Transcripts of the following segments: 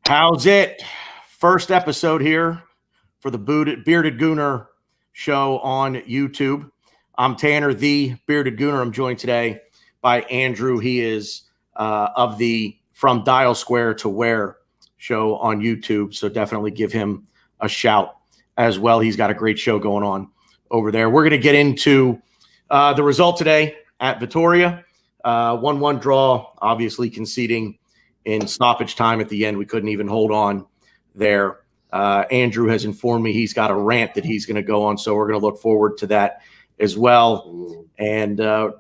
How's it? First episode here for the Bearded Gooner Show on YouTube. I'm Tanner, the Bearded Gooner. I'm joined today by Andrew. He is of the From Dial Square to Where show on YouTube, so definitely give him a shout as well. He's got a great show going on over there. We're going to get into the result today at Vitoria. 1-1 draw, obviously conceding in stoppage time at the end. We couldn't even hold on there. Andrew has informed me he's got a rant that he's going to go on, so we're going to look forward to that as well and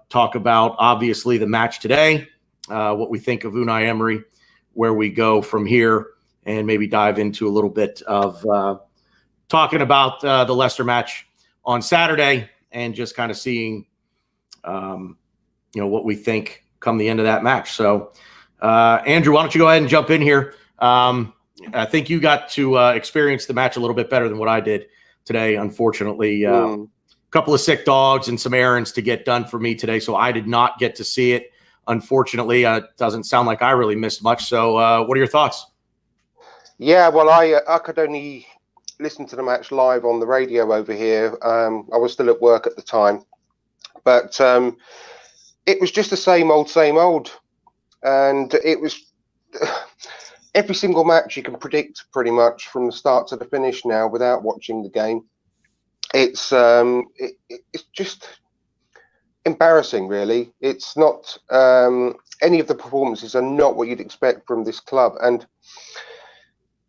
talk about, obviously, the match today, what we think of Unai Emery, where we go from here, and maybe dive into a little bit of talking about the Leicester match on Saturday and just kind of seeing, what we think come the end of that match. So, Andrew, why don't you go ahead and jump in here? I think you got to experience the match a little bit better than what I did today. Unfortunately, a couple of sick dogs and some errands to get done for me today, so I did not get to see it. Unfortunately, it doesn't sound like I really missed much. So what are your thoughts? Yeah, well, I could only listen to the match live on the radio over here. I was still at work at the time. But it was just the same old. And it was every single match you can predict pretty much from the start to the finish now without watching the game. It's just embarrassing, really. It's not any of the performances are not what you'd expect from this club. And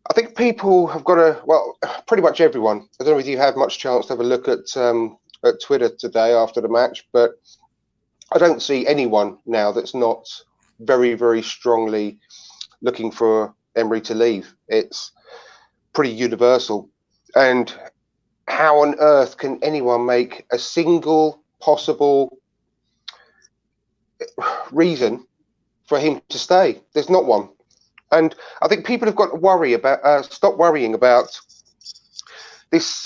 I think people have got to, well, pretty much everyone. I don't know if you had much chance to have a look at Twitter today after the match, but I don't see anyone now that's not very, very strongly looking for Emery to leave. It's pretty universal. And how on earth can anyone make a single possible reason for him to stay? There's not one. And I think people have got to worry about, stop worrying about this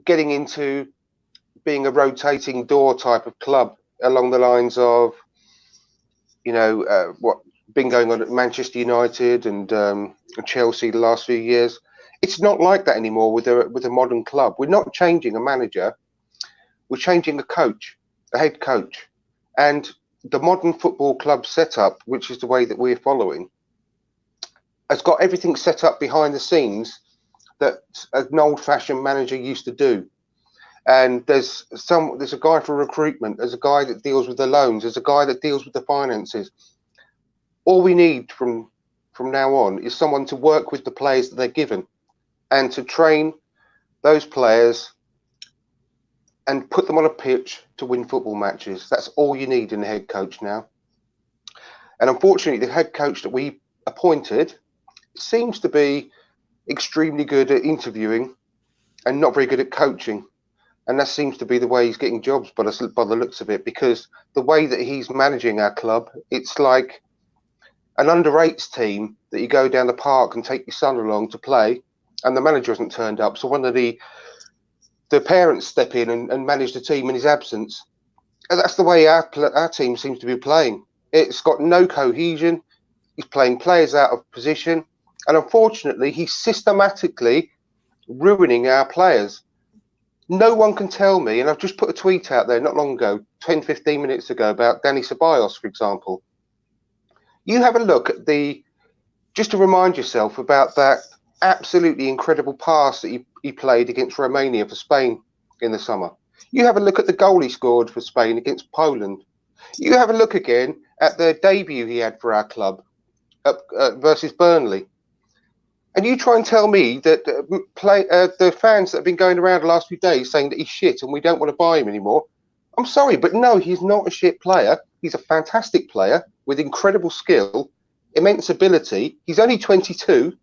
getting into being a rotating door type of club along the lines of, what been going on at Manchester United and Chelsea the last few years. It's not like that anymore with a modern club. We're not changing a manager. We're changing a coach, a head coach. And the modern football club setup, which is the way that we're following, has got everything set up behind the scenes that an old-fashioned manager used to do. And there's a guy for recruitment, there's a guy that deals with the loans, there's a guy that deals with the finances. All we need from now on is someone to work with the players that they're given and to train those players and put them on a pitch to win football matches. That's all you need in a head coach now. And unfortunately, the head coach that we appointed seems to be extremely good at interviewing and not very good at coaching. And that seems to be the way he's getting jobs by the looks of it, because the way that he's managing our club, it's like an under-8s team that you go down the park and take your son along to play, and the manager hasn't turned up. So one of the parents step in and manage the team in his absence. And that's the way our team seems to be playing. It's got no cohesion. He's playing players out of position. And unfortunately, he's systematically ruining our players. No one can tell me, and I've just put a tweet out there not long ago, 10, 15 minutes ago, about Danny Ceballos, for example. You have a look at just to remind yourself about that absolutely incredible pass that he played against Romania for Spain in the summer. You have a look at the goal he scored for Spain against Poland. You have a look again at the debut he had for our club versus Burnley. And you try and tell me that the fans that have been going around the last few days saying that he's shit and we don't want to buy him anymore. I'm sorry, but no, he's not a shit player. He's a fantastic player with incredible skill, immense ability. He's only 22.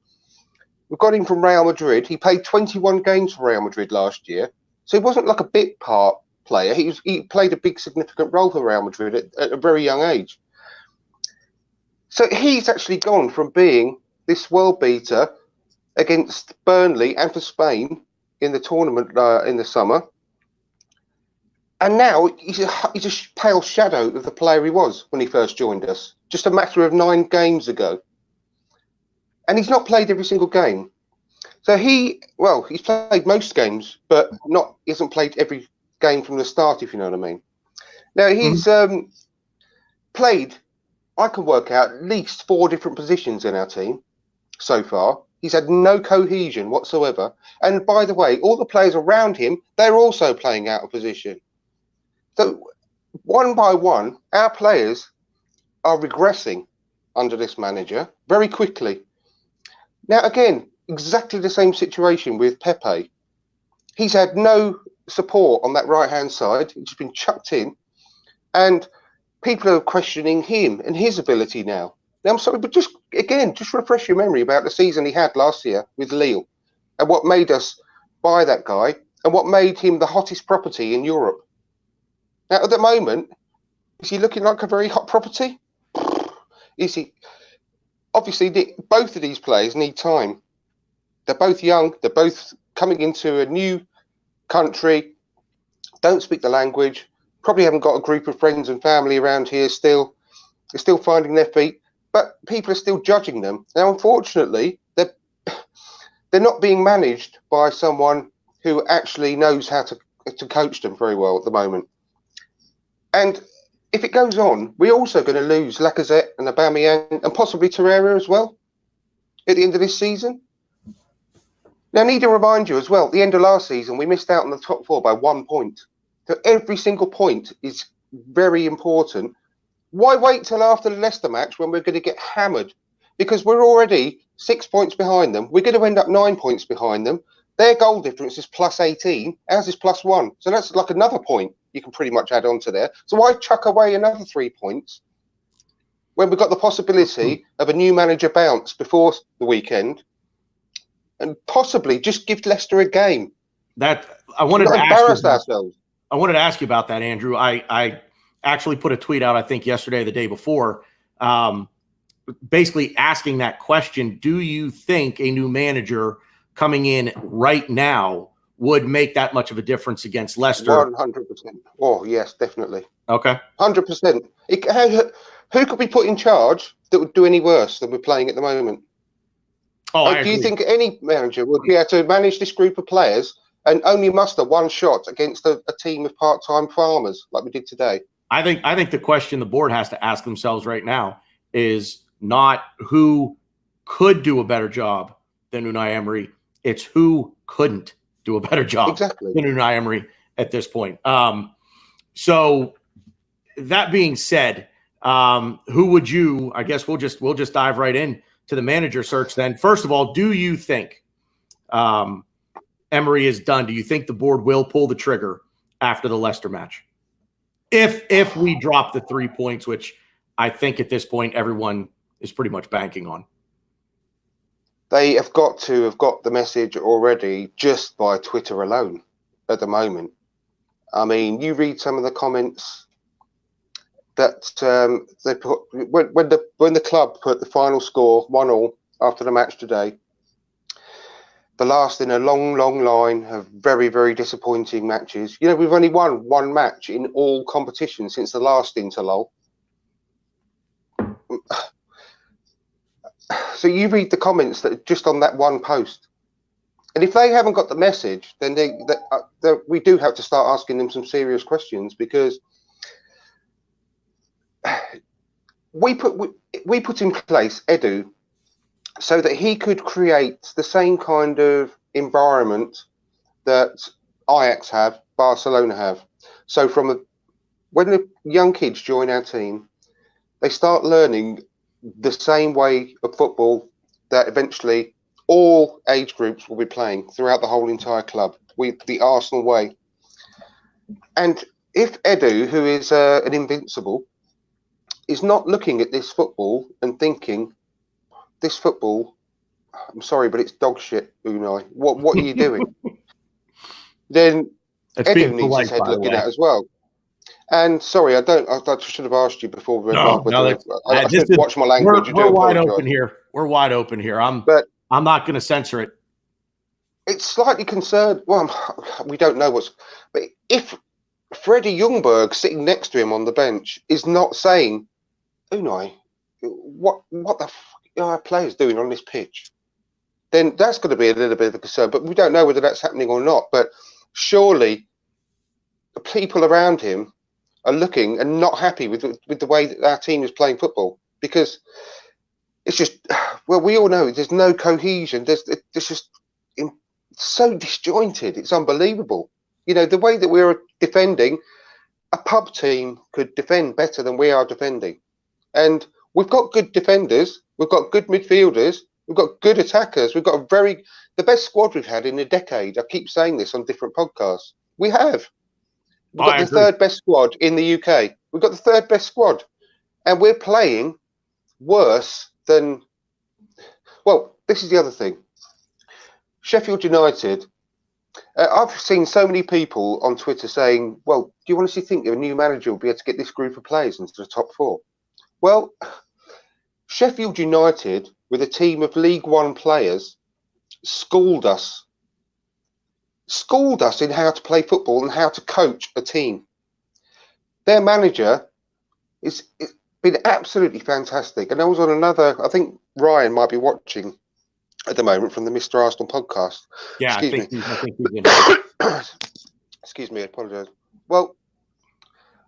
We've got him from Real Madrid. He played 21 games for Real Madrid last year. So he wasn't like a bit part player. He played a big significant role for Real Madrid at a very young age. So he's actually gone from being this world beater against Burnley and for Spain in the tournament in the summer. And now he's a pale shadow of the player he was when he first joined us, just a matter of 9 games ago. and he's not played every single game. So he's played most games, but he hasn't played every game from the start, if you know what I mean. Now, he's played, I can work out, at least 4 different positions in our team so far. He's had no cohesion whatsoever. And by the way, all the players around him, they're also playing out of position. So one by one, our players are regressing under this manager very quickly. Now, again, exactly the same situation with Pepe. He's had no support on that right-hand side. He's just been chucked in. And people are questioning him and his ability now. Now, I'm sorry, but just refresh your memory about the season he had last year with Lille and what made us buy that guy and what made him the hottest property in Europe. Now, at the moment, is he looking like a very hot property? Is he? Obviously, both of these players need time. They're both young. They're both coming into a new country, don't speak the language, probably haven't got a group of friends and family around here still. They're still finding their feet, but people are still judging them. Now, unfortunately, they're not being managed by someone who actually knows how to coach them very well at the moment. And if it goes on, we're also going to lose Lacazette and Aubameyang and possibly Torreira as well at the end of this season. Now, I need to remind you as well, at the end of last season, we missed out on the top 4 by 1 point. So every single point is very important. Why wait till after the Leicester match when we're going to get hammered? Because we're already 6 points behind them. We're going to end up 9 points behind them. Their goal difference is plus 18. Ours is plus 1. So that's like another point you can pretty much add on to there. So why chuck away another 3 points when we've got the possibility of a new manager bounce before the weekend and possibly just give Leicester a game? That I wanted to embarrass ourselves. I wanted to ask you about that, Andrew. I actually put a tweet out, I think yesterday or the day before, basically asking that question. Do you think a new manager coming in right now would make that much of a difference against Leicester? 100%. Oh, yes, definitely. Okay. 100%. Who could be put in charge that would do any worse than we're playing at the moment? Oh, do you think any manager would be able to manage this group of players and only muster one shot against a team of part-time farmers like we did today? I think the question the board has to ask themselves right now is not who could do a better job than Unai Emery. It's who couldn't do a better job than Unai Emery at this point. So that being said, who would you? I guess we'll just dive right in to the manager search then. First of all, do you think Emery is done? Do you think the board will pull the trigger after the Leicester match? If we drop the 3 points, which I think at this point everyone is pretty much banking on. They have got to have got the message already just by Twitter alone at the moment. I mean, you read some of the comments that they put when the club put the final score 1-1 after the match today. The last in a long, long line of very, very disappointing matches. You know, we've only won 1 match in all competitions since the last interlull. So you read the comments that are just on that one post. And if they haven't got the message, then we do have to start asking them some serious questions, because we put in place Edu so that he could create the same kind of environment that Ajax have, Barcelona have. So when the young kids join our team, they start learning the same way of football that eventually all age groups will be playing throughout the whole entire club, the Arsenal way. And if Edu, who is an invincible, is not looking at this football and thinking, this football, I'm sorry, but it's dog shit, Unai. What are you doing? Then Edu needs his head looking at as well. And sorry, I should have asked you before we went live. I should watch my language. We're wide open here. We're wide open here. I'm not going to censor it. It's slightly concerned. Well, we don't know but if Freddie Ljungberg sitting next to him on the bench is not saying, Unai, what the fuck? our players doing on this pitch, then that's going to be a little bit of a concern. But we don't know whether that's happening or not. But surely the people around him are looking and not happy with the way that our team is playing football, because it's just, well, we all know there's no cohesion. There's just so disjointed. It's unbelievable. You know, the way that we're defending, a pub team could defend better than we are defending. And we've got good defenders. We've got good midfielders. We've got good attackers. We've got the best squad we've had in a decade. I keep saying this on different podcasts. We have. We've got the third best squad in the UK. We've got the third best squad. And we're playing worse than... Well, this is the other thing. Sheffield United... I've seen so many people on Twitter saying, well, do you honestly think a new manager will be able to get this group of players into the top four? Well, Sheffield United, with a team of League One players, schooled us in how to play football and how to coach a team. Their manager has been absolutely fantastic. And I was on another, I think Ryan might be watching at the moment from the Mr. Arsenal podcast. Yeah, I think excuse me, I apologise. Well,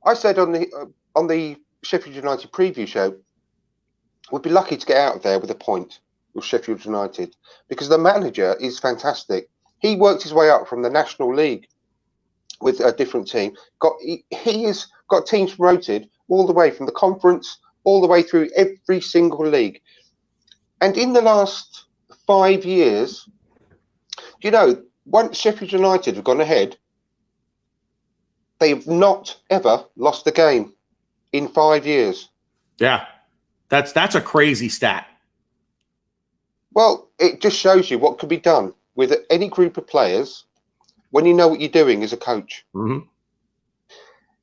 I said on the Sheffield United preview show, we'd be lucky to get out of there with a point with Sheffield United, because the manager is fantastic. He worked his way up from the National League with a different team. He has got teams promoted all the way from the conference, all the way through every single league. And in the last 5 years, you know, once Sheffield United have gone ahead, they've not ever lost a game in 5 years. Yeah, that's a crazy stat. Well, it just shows you what could be done with any group of players when you know what you're doing as a coach. Mm-hmm.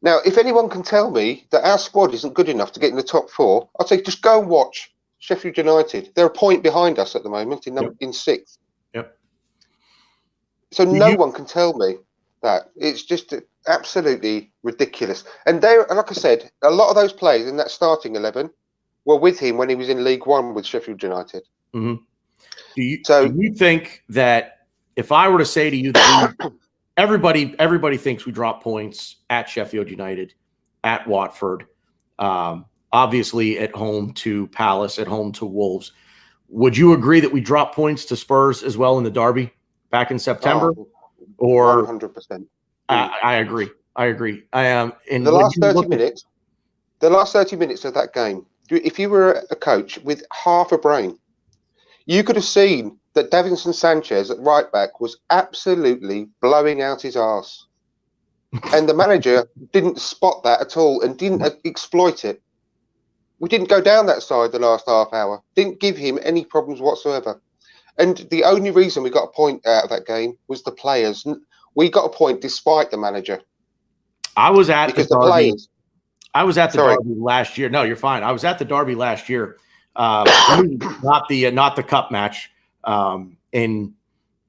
Now, if anyone can tell me that our squad isn't good enough to get in the top four, I'd say just go and watch Sheffield United. They're a point behind us at the moment in sixth. Yep. So no one can tell me that. It's just absolutely ridiculous. And like I said, a lot of those players in that starting 11 were with him when he was in League One with Sheffield United. Mm-hmm. Do you think that if I were to say to you that everybody thinks we drop points at Sheffield United, at Watford, obviously at home to Palace, at home to Wolves, would you agree that we drop points to Spurs as well in the derby back in September? Or 100%. I agree. I am. In the last 30 minutes of that game, if you were a coach with half a brain, you could have seen that Davinson Sanchez at right back was absolutely blowing out his arse. And the manager didn't spot that at all and didn't exploit it. We didn't go down that side the last half hour. Didn't give him any problems whatsoever. And the only reason we got a point out of that game was the players. We got a point despite the manager. I was at the derby. I was at the Sorry. derby last year. No, you're fine. I was at the derby last year. Not the cup match in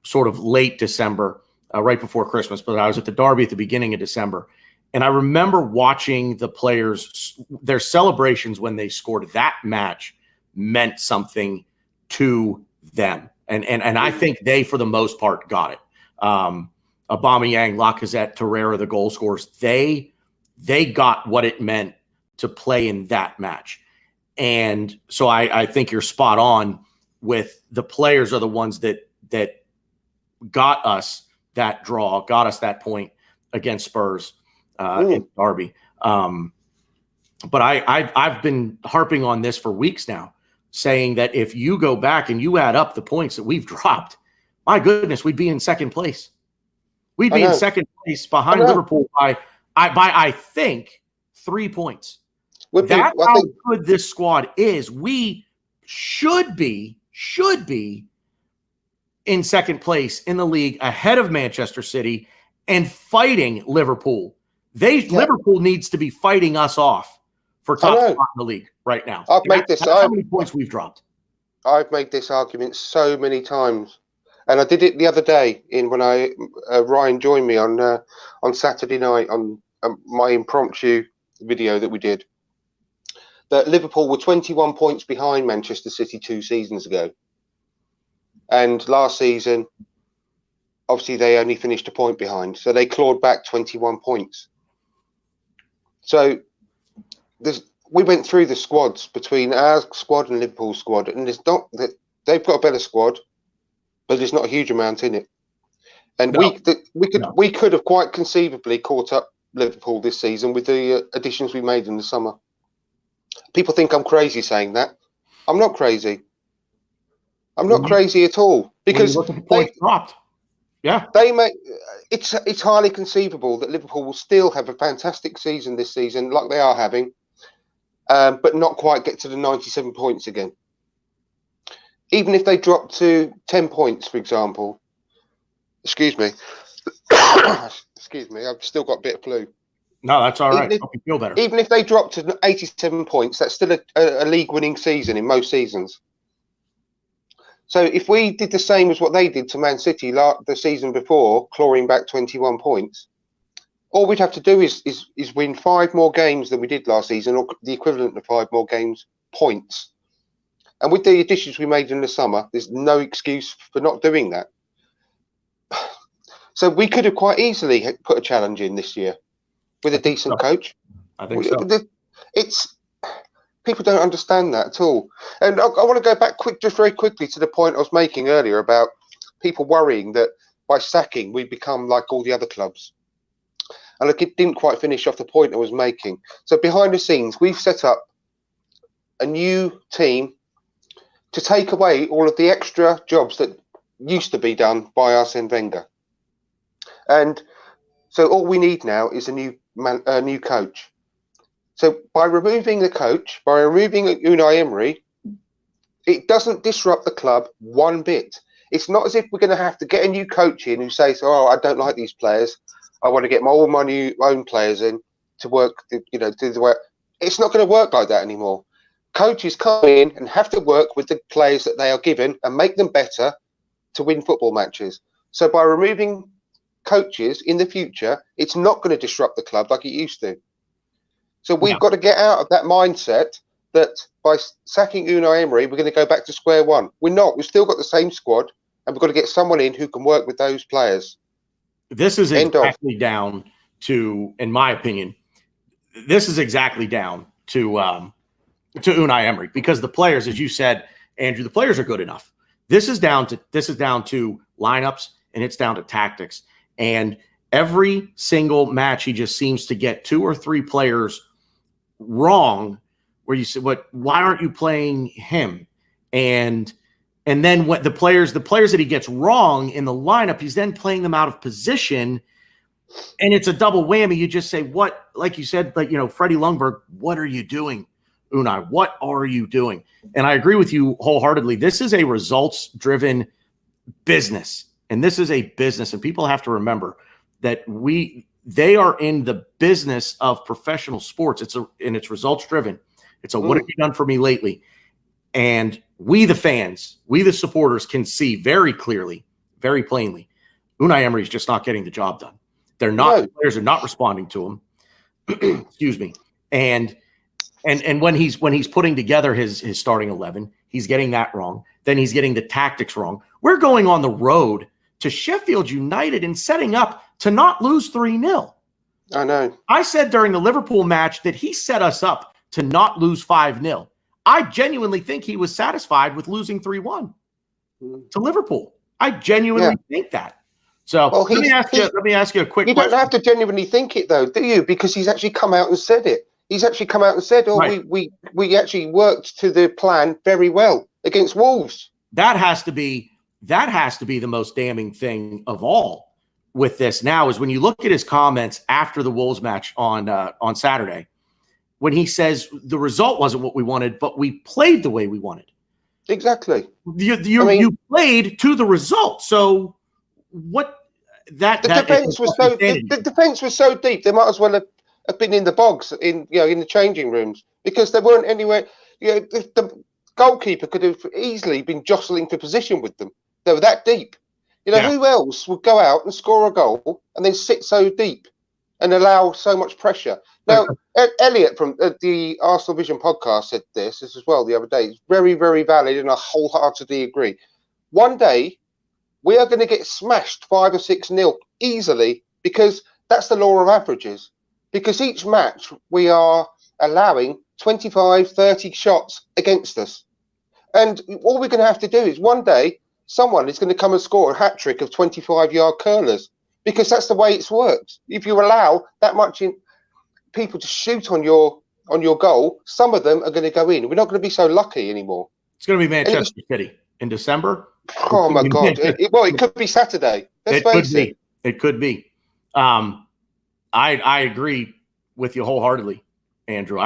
sort of late December, right before Christmas. But I was at the derby at the beginning of December. And I remember watching the players, their celebrations when they scored. That match meant something to them. And I think they, for the most part, got it. Aubameyang, Lacazette, Torreira, the goal scorers, they got what it meant to play in that match. And so I think you're spot on with the players are the ones that got us that draw, got us that point against Spurs in Derby. But I've been harping on this for weeks now, saying that if you go back and you add up the points that we've dropped, my goodness, we'd be in second place. We'd be in second place behind Liverpool by I think 3 points. That's how good this squad is. We should be in second place in the league ahead of Manchester City and fighting Liverpool. Liverpool needs to be fighting us off for top spot in the league right now. That's how many points we've dropped. I've made this argument so many times, and I did it the other day when Ryan joined me on Saturday night on my impromptu video that we did. that Liverpool were 21 points behind Manchester City 2 seasons ago. And last season, obviously, they only finished a point behind. So they clawed back 21 points. So we went through the squads between our squad and Liverpool's squad. And there's not that they've got a better squad, but there's not a huge amount in it. And we could have quite conceivably caught up Liverpool this season with the additions we made in the summer. People think I'm crazy saying that. I'm not crazy. I'm not crazy at all, because look at the points dropped. Yeah, it's highly conceivable that Liverpool will still have a fantastic season this season, like they are having, but not quite get to the 97 points again. Even if they drop to 10 points, for example. Excuse me. Excuse me. I've still got a bit of flu. No, that's all right. Hope you feel better. Even if they drop to 87 points, that's still a league-winning season in most seasons. So if we did the same as what they did to Man City the season before, clawing back 21 points, all we'd have to do is win 5 more games than we did last season, or the equivalent of 5 more games points. And with the additions we made in the summer, there's no excuse for not doing that. So we could have quite easily put a challenge in this year with a decent coach. I think so. People don't understand that at all. And I want to go back just very quickly to the point I was making earlier about people worrying that by sacking, we become like all the other clubs. And look, it didn't quite finish off the point I was making. So behind the scenes, we've set up a new team to take away all of the extra jobs that used to be done by Arsene Wenger. And so all we need now is a new coach. So by removing the coach, by removing Unai Emery, it doesn't disrupt the club one bit. It's not as if we're going to have to get a new coach in who says, "Oh, I don't like these players. I want to get all my own players in to work. Do the work." It's not going to work like that anymore. Coaches come in and have to work with the players that they are given and make them better to win football matches. So by removing coaches in the future, it's not going to disrupt the club like it used to. So we've got to get out of that mindset that by sacking Unai Emery, we're going to go back to square one. We're not. We've still got the same squad, and we've got to get someone in who can work with those players. This is exactly down to, in my opinion, this is exactly down to Unai Emery, because the players, as you said, Andrew, the players are good enough. This is down to lineups, and it's down to tactics. And every single match, he just seems to get 2 or 3 players wrong, where you say, why aren't you playing him? And then what the players that he gets wrong in the lineup, he's then playing them out of position, and it's a double whammy. You just say, what, like you said, Freddie Ljungberg, what are you doing, Unai? What are you doing? And I agree with you wholeheartedly. This is a results-driven business, and this is a business, and people have to remember that they are in the business of professional sports. It's results driven. It's what have you done for me lately? And we, the fans, we, the supporters, can see very clearly, very plainly, Unai Emery is just not getting the job done. They're not. The players are not responding to him. Excuse me. And when he's putting together his starting 11, he's getting that wrong. Then he's getting the tactics wrong. We're going on the road to Sheffield United and setting up to not lose 3-0. I know. I said during the Liverpool match that he set us up to not lose 5-0. I genuinely think he was satisfied with losing 3-1 to Liverpool. I genuinely think that. So let me ask you a quick question. You don't have to genuinely think it, though, do you? Because he's actually come out and said it. He's actually come out and said, we actually worked to the plan very well against Wolves. That has to be the most damning thing of all with this now, is when you look at his comments after the Wolves match on Saturday, when he says the result wasn't what we wanted, but we played the way we wanted. Exactly. You played to the result. So what the defense was so deep, they might as well have been in the bogs in the changing rooms, because they weren't anywhere. The goalkeeper could have easily been jostling for position with them. They were that deep. Who else would go out and score a goal and then sit so deep? and allow so much pressure. Now, Elliot from the Arsenal Vision podcast said this as well the other day. It's very, very valid, and I wholeheartedly agree. One day, we are going to get smashed 5 or 6-0 easily, because that's the law of averages. Because each match, we are allowing 25, 30 shots against us. And all we're going to have to do is one day, someone is going to come and score a hat-trick of 25-yard curlers, because that's the way it's worked. If you allow that much people to shoot on your goal, some of them are going to go in. We're not going to be so lucky anymore. It's going to be Manchester City in December. Oh, my God. It could be Saturday. Let's face it. It could be. I agree with you wholeheartedly, Andrew.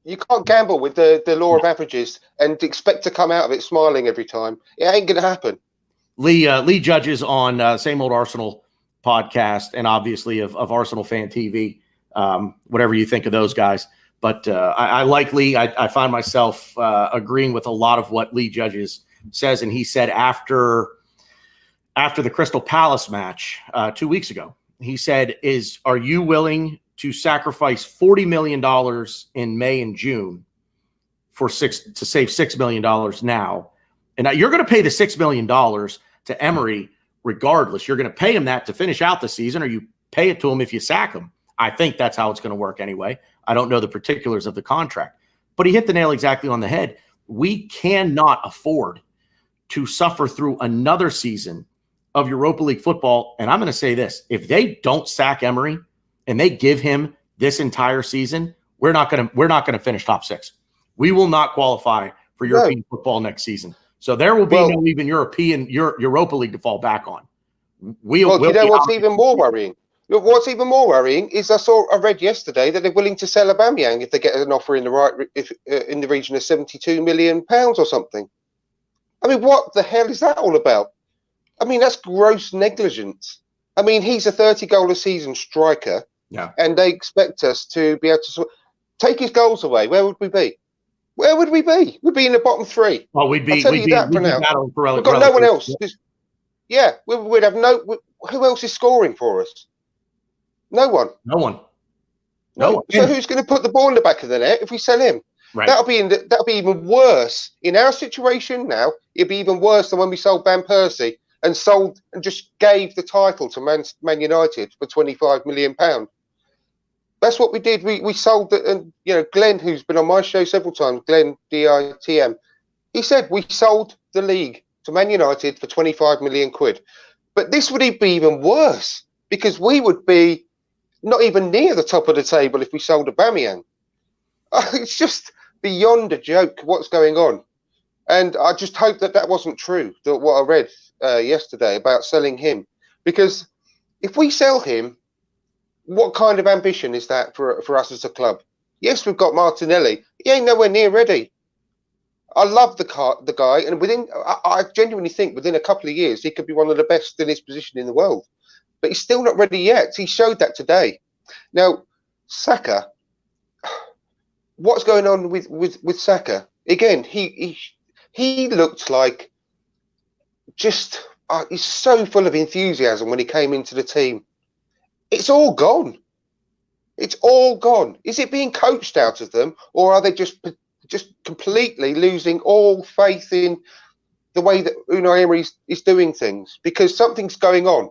You can't gamble with the law of averages and expect to come out of it smiling every time. It ain't going to happen. Lee Judges on Same Old Arsenal podcast, and obviously of Arsenal Fan TV, whatever you think of those guys. But I like Lee. I find myself agreeing with a lot of what Lee Judges says. And he said after the Crystal Palace match 2 weeks ago, he said, are you willing to sacrifice $40 million in May and June to save $6 million now? And you're going to pay the $6 million to Emery regardless. You're going to pay him that to finish out the season, or you pay it to him if you sack him. I think that's how it's going to work anyway. I don't know the particulars of the contract. But he hit the nail exactly on the head. We cannot afford to suffer through another season of Europa League football. And I'm going to say this. If they don't sack Emery and they give him this entire season, we're not going to finish top 6. We will not qualify for European football next season. So there will be no even Europa League to fall back on. You know what's even more worrying? What's even more worrying is I read yesterday that they're willing to sell Aubameyang if they get an offer in the region of £72 million or something. I mean, what the hell is that all about? I mean, that's gross negligence. I mean, he's a 30-goal a season striker, and they expect us to be able to take his goals away. Where would we be? Where would we be? We'd be in the bottom 3. Well, we'd be. I'll tell you that for now. We've got no one else. Yeah, we'd have no. Who else is scoring for us? No one. No one. So who's going to put the ball in the back of the net if we sell him? Right. That'll be even worse in our situation now. It'd be even worse than when we sold Van Persie and just gave the title to Man United for £25 million. That's what we did. We sold it, and Glenn, who's been on my show several times, Glenn DITM, he said we sold the league to Man United for 25 million quid. But this would be even worse, because we would be not even near the top of the table if we sold Aubameyang. It's just beyond a joke what's going on. And I just hope that wasn't true, what I read yesterday about selling him. Because if we sell him, what kind of ambition is that for us as a club? Yes, we've got Martinelli. He ain't nowhere near ready. I love the guy, and I genuinely think within a couple of years he could be one of the best in his position in the world. But he's still not ready yet. He showed that today. Now, Saka, what's going on with Saka? Again, he looked like he's so full of enthusiasm when he came into the team. It's all gone. It's all gone. Is it being coached out of them, or are they just completely losing all faith in the way that Unai Emery is doing things? Because something's going on.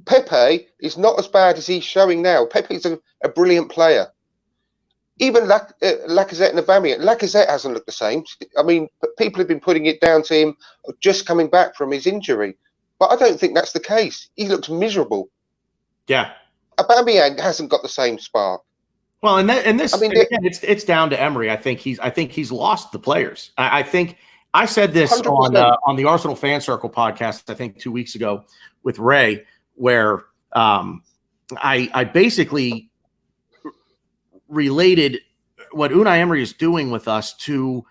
Pepe is not as bad as he's showing now. Pepe is a brilliant player. Even Lacazette and Aubameyang. Lacazette hasn't looked the same. I mean, people have been putting it down to him just coming back from his injury. But I don't think that's the case. He looks miserable. Yeah. Aubameyang hasn't got the same spark. Well, it's down to Emery. I think he's lost the players. I think I said this 100%. on the Arsenal Fan Circle podcast, I think 2 weeks ago with Ray, where I basically related what Unai Emery is doing with us to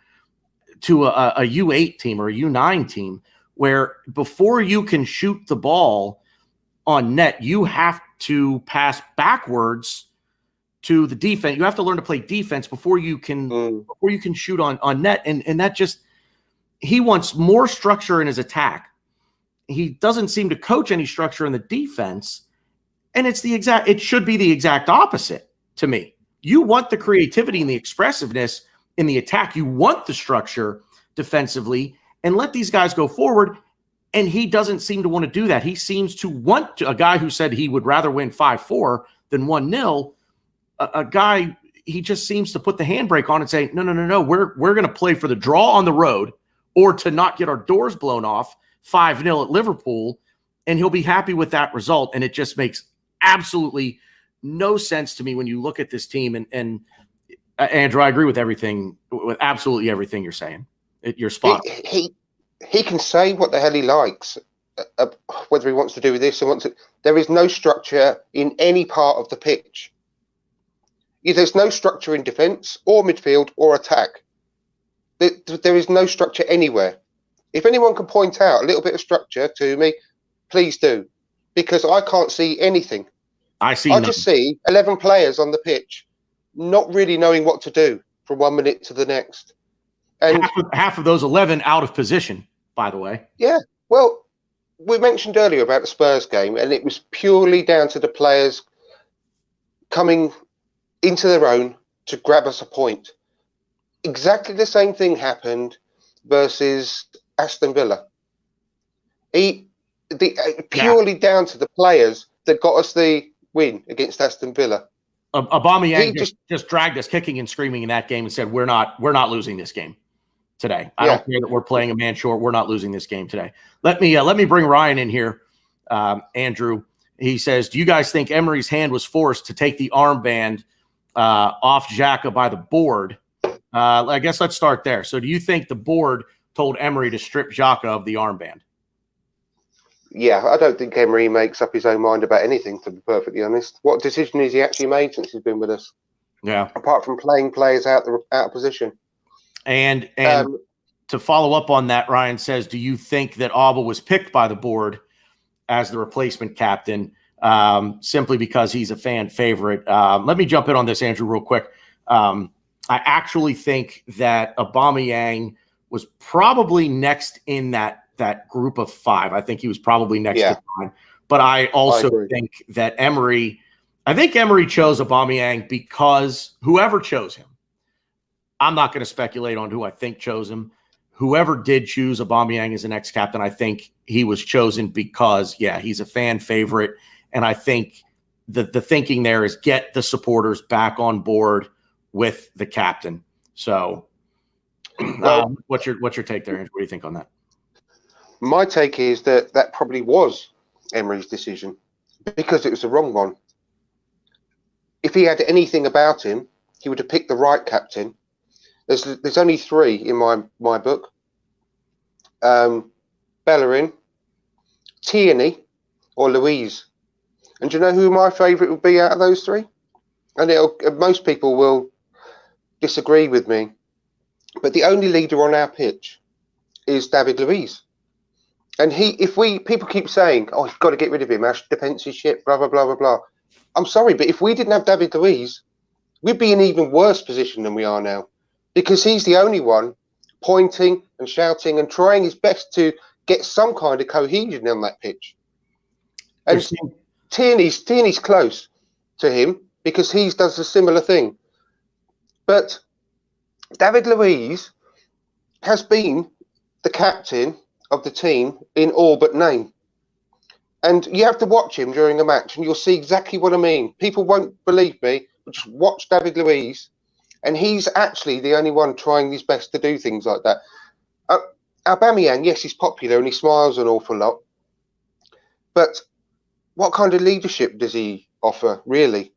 a U8 team or a U9 team, where before you can shoot the ball on net, you have to pass backwards to the defense. You have to learn to play defense before you can shoot on net. And that just, he wants more structure in his attack. He doesn't seem to coach any structure in the defense. And it should be the exact opposite to me. You want the creativity and the expressiveness in the attack. You want the structure defensively, and let these guys go forward. And he doesn't seem to want to do that. He seems to want to, a guy who said he would rather win 5-4 than 1-0. A guy, he just seems to put the handbrake on and say, no. We're going to play for the draw on the road or to not get our doors blown off 5-0 at Liverpool. And he'll be happy with that result. And it just makes absolutely no sense to me when you look at this team. And Andrew, I agree with absolutely everything you're saying. You're spot on. He can say what the hell he likes, whether he wants to do with this or wants to. There is no structure in any part of the pitch. There's no structure in defence or midfield or attack. There is no structure anywhere. If anyone can point out a little bit of structure to me, please do, because I can't see anything. I just see 11 players on the pitch, not really knowing what to do from 1 minute to the next. And half of those 11 out of position, by the way. Yeah. Well, we mentioned earlier about the Spurs game, and it was purely down to the players coming into their own to grab us a point. Exactly the same thing happened versus Aston Villa. Purely down to the players that got us the win against Aston Villa. Aubameyang just dragged us kicking and screaming in that game and said, we're not losing this game today. I don't care that we're playing a man short. We're not losing this game today. Let me bring Ryan in here. Andrew, he says, do you guys think Emery's hand was forced to take the armband off Xhaka by the board? I guess let's start there. So do you think the board told Emery to strip Xhaka of the armband? Yeah, I don't think Emery makes up his own mind about anything, to be perfectly honest. What decision has he actually made since he's been with us? Yeah. Apart from playing players out of position. And to follow up on that, Ryan says, do you think that Auba was picked by the board as the replacement captain simply because he's a fan favorite? Let me jump in on this, Andrew, real quick. I actually think that Aubameyang was probably next in that group of 5. I think he was probably next to mine. But I also think that Emery chose Aubameyang because whoever chose him, I'm not going to speculate on who I think chose him. Whoever did choose Aubameyang as the next captain, I think he was chosen because, he's a fan favorite. And I think the thinking there is get the supporters back on board with the captain. So what's your take there, Andrew? What do you think on that? My take is that probably was Emery's decision because it was the wrong one. If he had anything about him, he would have picked the right captain. There's only 3 in my book. Bellerin, Tierney, or Louise. And do you know who my favourite would be out of those 3? And most people will disagree with me. But the only leader on our pitch is David Luiz. And people keep saying, oh, you've got to get rid of him, our defence is shit, blah, blah, blah, blah, blah. I'm sorry, but if we didn't have David Luiz, we'd be in an even worse position than we are now. Because he's the only one pointing and shouting and trying his best to get some kind of cohesion on that pitch. And Tierney's close to him because he does a similar thing. But David Luiz has been the captain of the team in all but name. And you have to watch him during a match and you'll see exactly what I mean. People won't believe me, but just watch David Luiz. And he's actually the only one trying his best to do things like that. Aubameyang, yes, he's popular and he smiles an awful lot. But what kind of leadership does he offer, really?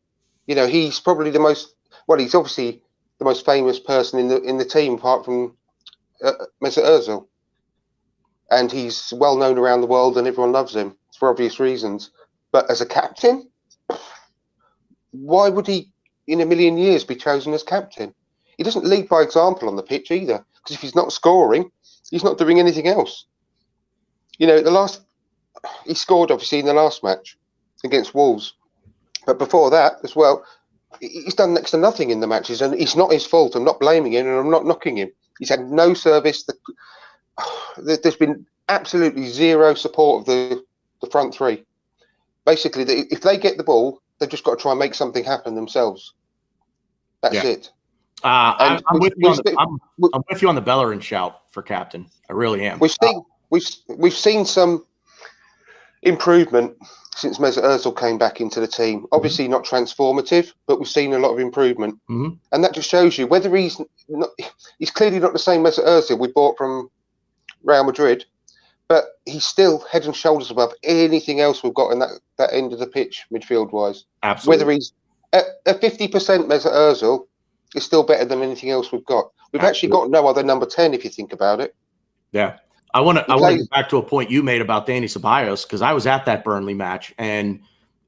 He's probably he's obviously the most famous person in the team apart from Mesut Ozil. And he's well known around the world and everyone loves him for obvious reasons. But as a captain, why would he in a million years be chosen as captain? He doesn't lead by example on the pitch either, because if he's not scoring, he's not doing anything else. He scored obviously in the last match against Wolves, but before that as well, he's done next to nothing in the matches, and it's not his fault. I'm not blaming him and I'm not knocking him. He's had no service. There's been absolutely zero support of the front 3. Basically, if they get the ball, they've just got to try and make something happen themselves. That's it. I'm with you on the Bellerin shout for captain. I really am. We've seen some improvement since Mesut Ozil came back into the team. Obviously not transformative, but we've seen a lot of improvement. And that just shows you whether he's clearly not the same Mesut Ozil we bought from Real Madrid, but he's still head and shoulders above anything else we've got in that end of the pitch, midfield-wise. Absolutely. Whether he's at 50% Mesut Ozil, is still better than anything else we've got. We've actually got no other number 10 if you think about it. Yeah. I want to get back to a point you made about Dani Ceballos, because I was at that Burnley match, and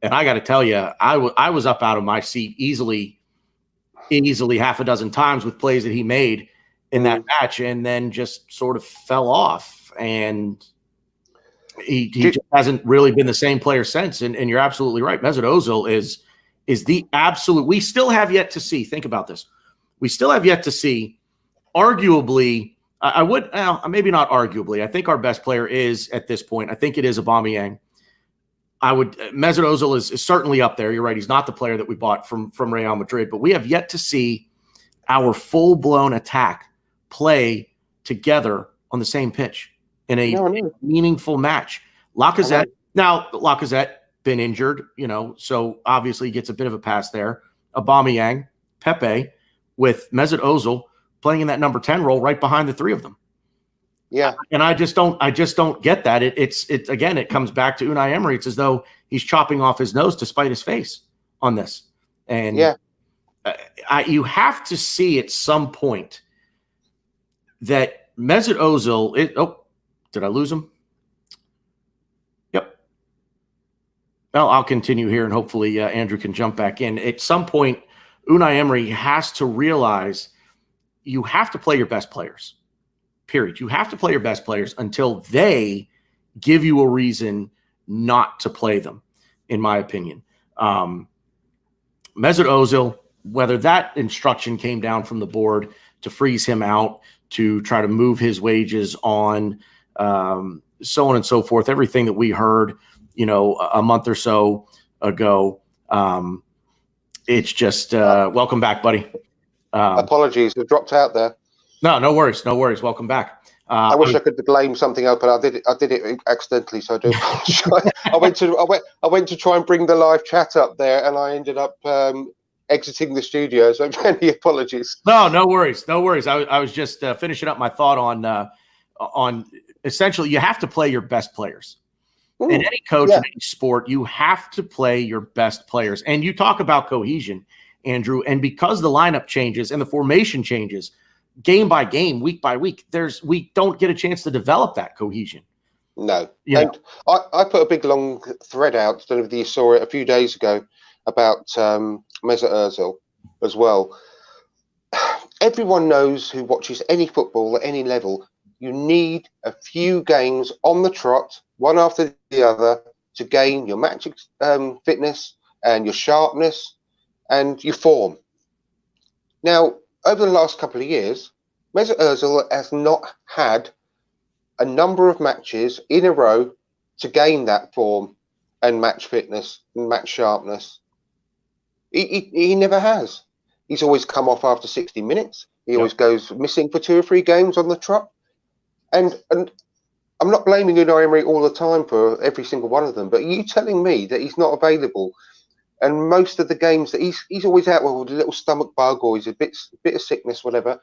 I got to tell you, I was up out of my seat easily half a dozen times with plays that he made in that match, and then just sort of fell off, and he just hasn't really been the same player since. And you're absolutely right. Mesut Ozil is the absolute. We still have yet to see. Think about this. We still have yet to see, arguably. Maybe not arguably. I think our best player is at this point. I think it is Aubameyang. Mesut Ozil is certainly up there. You're right. He's not the player that we bought from Real Madrid, but we have yet to see our full-blown attack play together on the same pitch in a meaningful match. Lacazette been injured, so obviously gets a bit of a pass there. Aubameyang, Pepe, with Mesut Ozil playing in that number 10 role right behind the three of them. Yeah. And I just don't get that. It comes back to Unai Emery. It's as though he's chopping off his nose to spite his face on this. And you have to see at some point that Mesut Ozil did I lose him? Yep. Well, I'll continue here and hopefully Andrew can jump back in. At some point, Unai Emery has to realize you have to play your best players, period. You have to play your best players until they give you a reason not to play them, in my opinion. Mesut Ozil, whether that instruction came down from the board to freeze him out, to try to move his wages on, so on and so forth, everything that we heard, a month or so ago, it's just welcome back, buddy. Apologies, we dropped out there. No worries. Welcome back. I wish I could blame something else, but I did it accidentally, so I do apologize. I went to try and bring the live chat up there, and I ended up exiting the studio. So many apologies. No worries. I was just finishing up my thought on essentially you have to play your best players. In any coach in any sport, you have to play your best players. And you talk about cohesion, Andrew, and because the lineup changes and the formation changes game by game, week by week, we don't get a chance to develop that cohesion. No. And I put a big long thread out, I don't know if you saw it a few days ago, about Mesut Ozil as well. Everyone knows who watches any football at any level, you need a few games on the trot, one after the other, to gain your match fitness and your sharpness and your form. Now, over the last couple of years, Mesut Ozil has not had a number of matches in a row to gain that form and match fitness and match sharpness. He never has. He's always come off after 60 minutes. He always goes missing for 2 or 3 games on the trot. And I'm not blaming Unai Emery all the time for every single one of them, but are you telling me that he's not available? And most of the games that he's always out with a little stomach bug or he's a bit of sickness, whatever.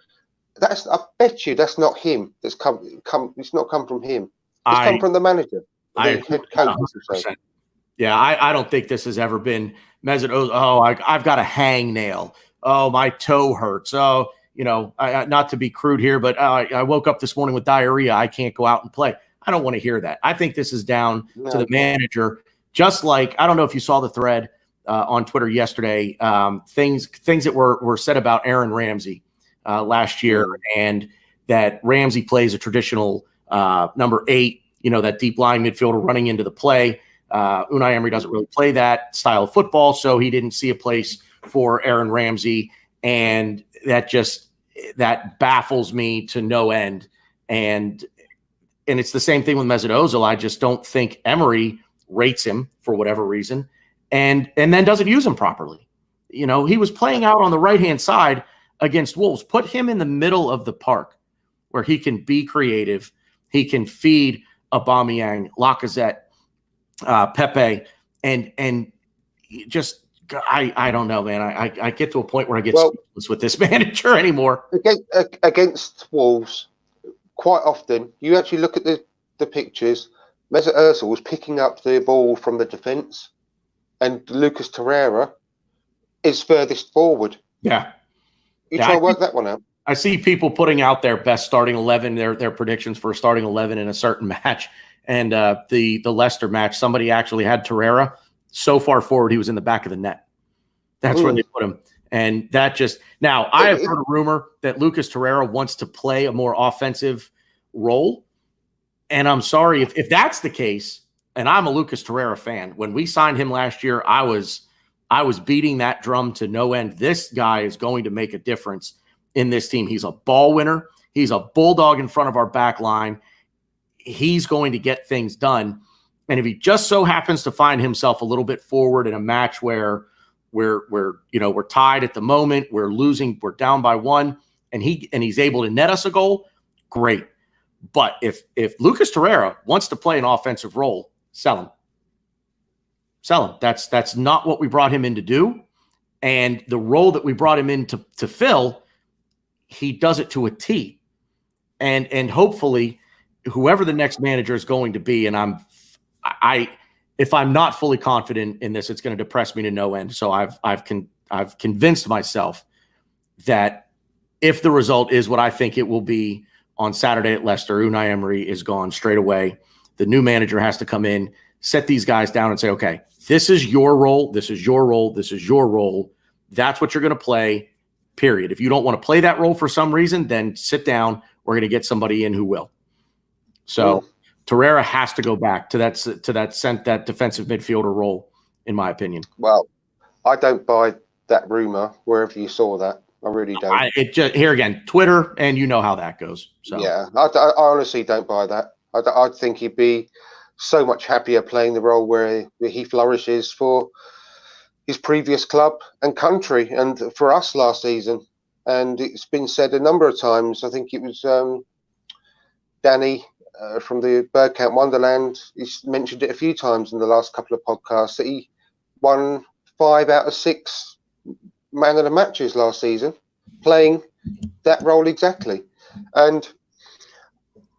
I bet you that's not him. It's not come from him. It's come from the manager, the head coach. 100%. Yeah, I don't think this has ever been Mesut Ozil. Oh, I've got a hangnail. Oh, my toe hurts. Oh, not to be crude here, but I woke up this morning with diarrhea. I can't go out and play. I don't want to hear that. I think this is down to the manager. Just like, I don't know if you saw the thread on Twitter yesterday, things that were said about Aaron Ramsey last year, and that Ramsey plays a traditional number 8, that deep lying midfielder running into the play. Unai Emery doesn't really play that style of football, so he didn't see a place for Aaron Ramsey, and that baffles me to no end. And it's the same thing with Mesut Ozil. I just don't think Emery rates him for whatever reason, and then doesn't use him properly. You know, he was playing out on the right-hand side against Wolves. Put him in the middle of the park where he can be creative. He can feed Aubameyang, Lacazette, Pepe, and just I don't know, man. I get to a point where I get speechless with this manager anymore. Against Wolves, quite often you actually look at the pictures. Mesut Ozil was picking up the ball from the defence, and Lucas Torreira is furthest forward. Yeah. You try and work that one out. I see people putting out their best starting 11, their predictions for a starting 11 in a certain match. And the Leicester match, somebody actually had Torreira so far forward he was in the back of the net. That's where they put him. And that just – now, I have heard a rumor that Lucas Torreira wants to play a more offensive role. And I'm sorry, if that's the case, and I'm a Lucas Torreira fan, when we signed him last year, I was beating that drum to no end. This guy is going to make a difference in this team. He's a ball winner. He's a bulldog in front of our back line. He's going to get things done. And if he just so happens to find himself a little bit forward in a match where we're tied at the moment, we're losing, we're down by 1, and he's able to net us a goal, great. But if Lucas Torreira wants to play an offensive role, sell him. Sell him. That's not what we brought him in to do. And the role that we brought him in to fill, he does it to a T. And hopefully whoever the next manager is going to be, and if I'm not fully confident in this, it's going to depress me to no end. So I've convinced myself that if the result is what I think it will be on Saturday at Leicester, Unai Emery is gone straight away. The new manager has to come in, set these guys down and say, okay, this is your role. This is your role. This is your role. That's what you're going to play, period. If you don't want to play that role for some reason, then sit down. We're going to get somebody in who will. So Torreira has to go back to that defensive midfielder role, in my opinion. Well, I don't buy that rumor wherever you saw that. I really don't. Here again, Twitter, and you know how that goes. So yeah, I honestly don't buy that. I think he'd be so much happier playing the role where he flourishes for his previous club and country, and for us last season. And it's been said a number of times. I think it was Danny from the Birdcamp Wonderland. He's mentioned it a few times in the last couple of podcasts that he won 5 out of 6 man of the matches last season, playing that role exactly. And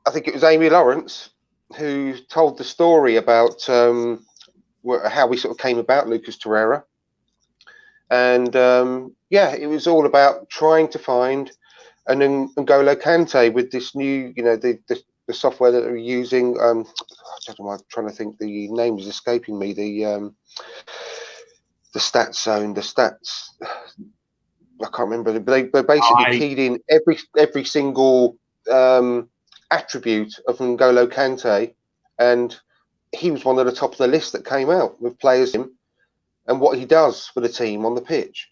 I think it was Amy Lawrence who told the story about how we sort of came about Lucas Torreira. And it was all about trying to find an N'Golo Kante with this new, the software that they're using. I don't know, I'm trying to think, the name is escaping me. The stats zone, the stats. I can't remember. They basically keyed in every single attribute of N'Golo Kante, and he was one of the top of the list that came out with players in and what he does for the team on the pitch.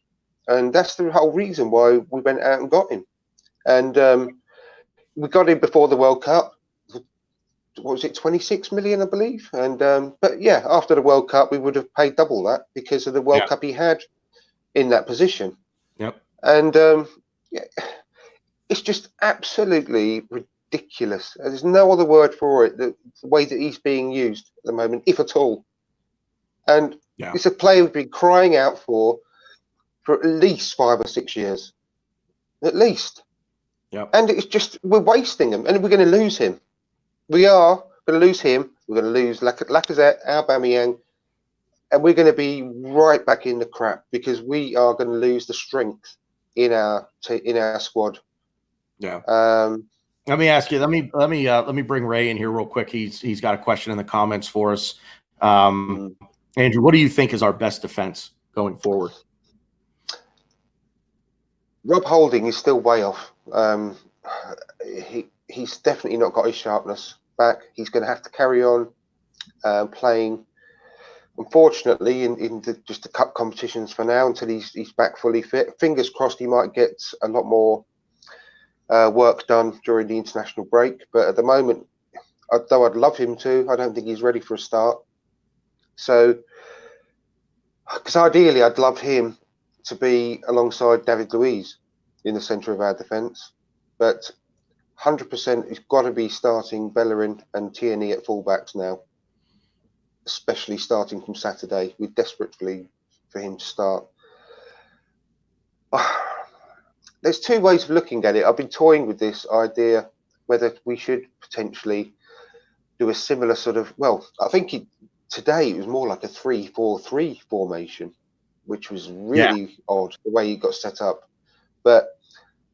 And that's the whole reason why we went out and got him. And we got him before the World Cup. What was it, 26 million, I believe? And but yeah, after the World Cup, we would have paid double that because of the World Cup he had in that position. Yep. And it's just absolutely ridiculous. There's no other word for it. The way that he's being used at the moment, if at all. And it's a player we've been crying out for at least 5 or 6 years, at least. Yep. And it's just, we're wasting him, and we're going to lose him. We are going to lose him. We're going to lose Lacazette, Aubameyang, and we're going to be right back in the crap because we are going to lose the strength in our squad. Yeah. Let me ask you. Let me bring Ray in here real quick. He's got a question in the comments for us. Andrew, what do you think is our best defense going forward? Rob Holding is still way off. He's definitely not got his sharpness back. He's going to have to carry on playing, unfortunately, in just the cup competitions for now until he's back fully fit. Fingers crossed he might get a lot more work done during the international break. But at the moment, though I'd love him to, I don't think he's ready for a start. So, because ideally I'd love him to be alongside David Luiz in the centre of our defence, but 100% he's got to be starting Bellerin and Tierney at fullbacks now, especially starting from Saturday. We're desperately for him to start. There's two ways of looking at it. I've been toying with this idea whether we should potentially do a similar sort of, well, I think today it was more like a 3-4-3 formation, which was really odd the way he got set up. But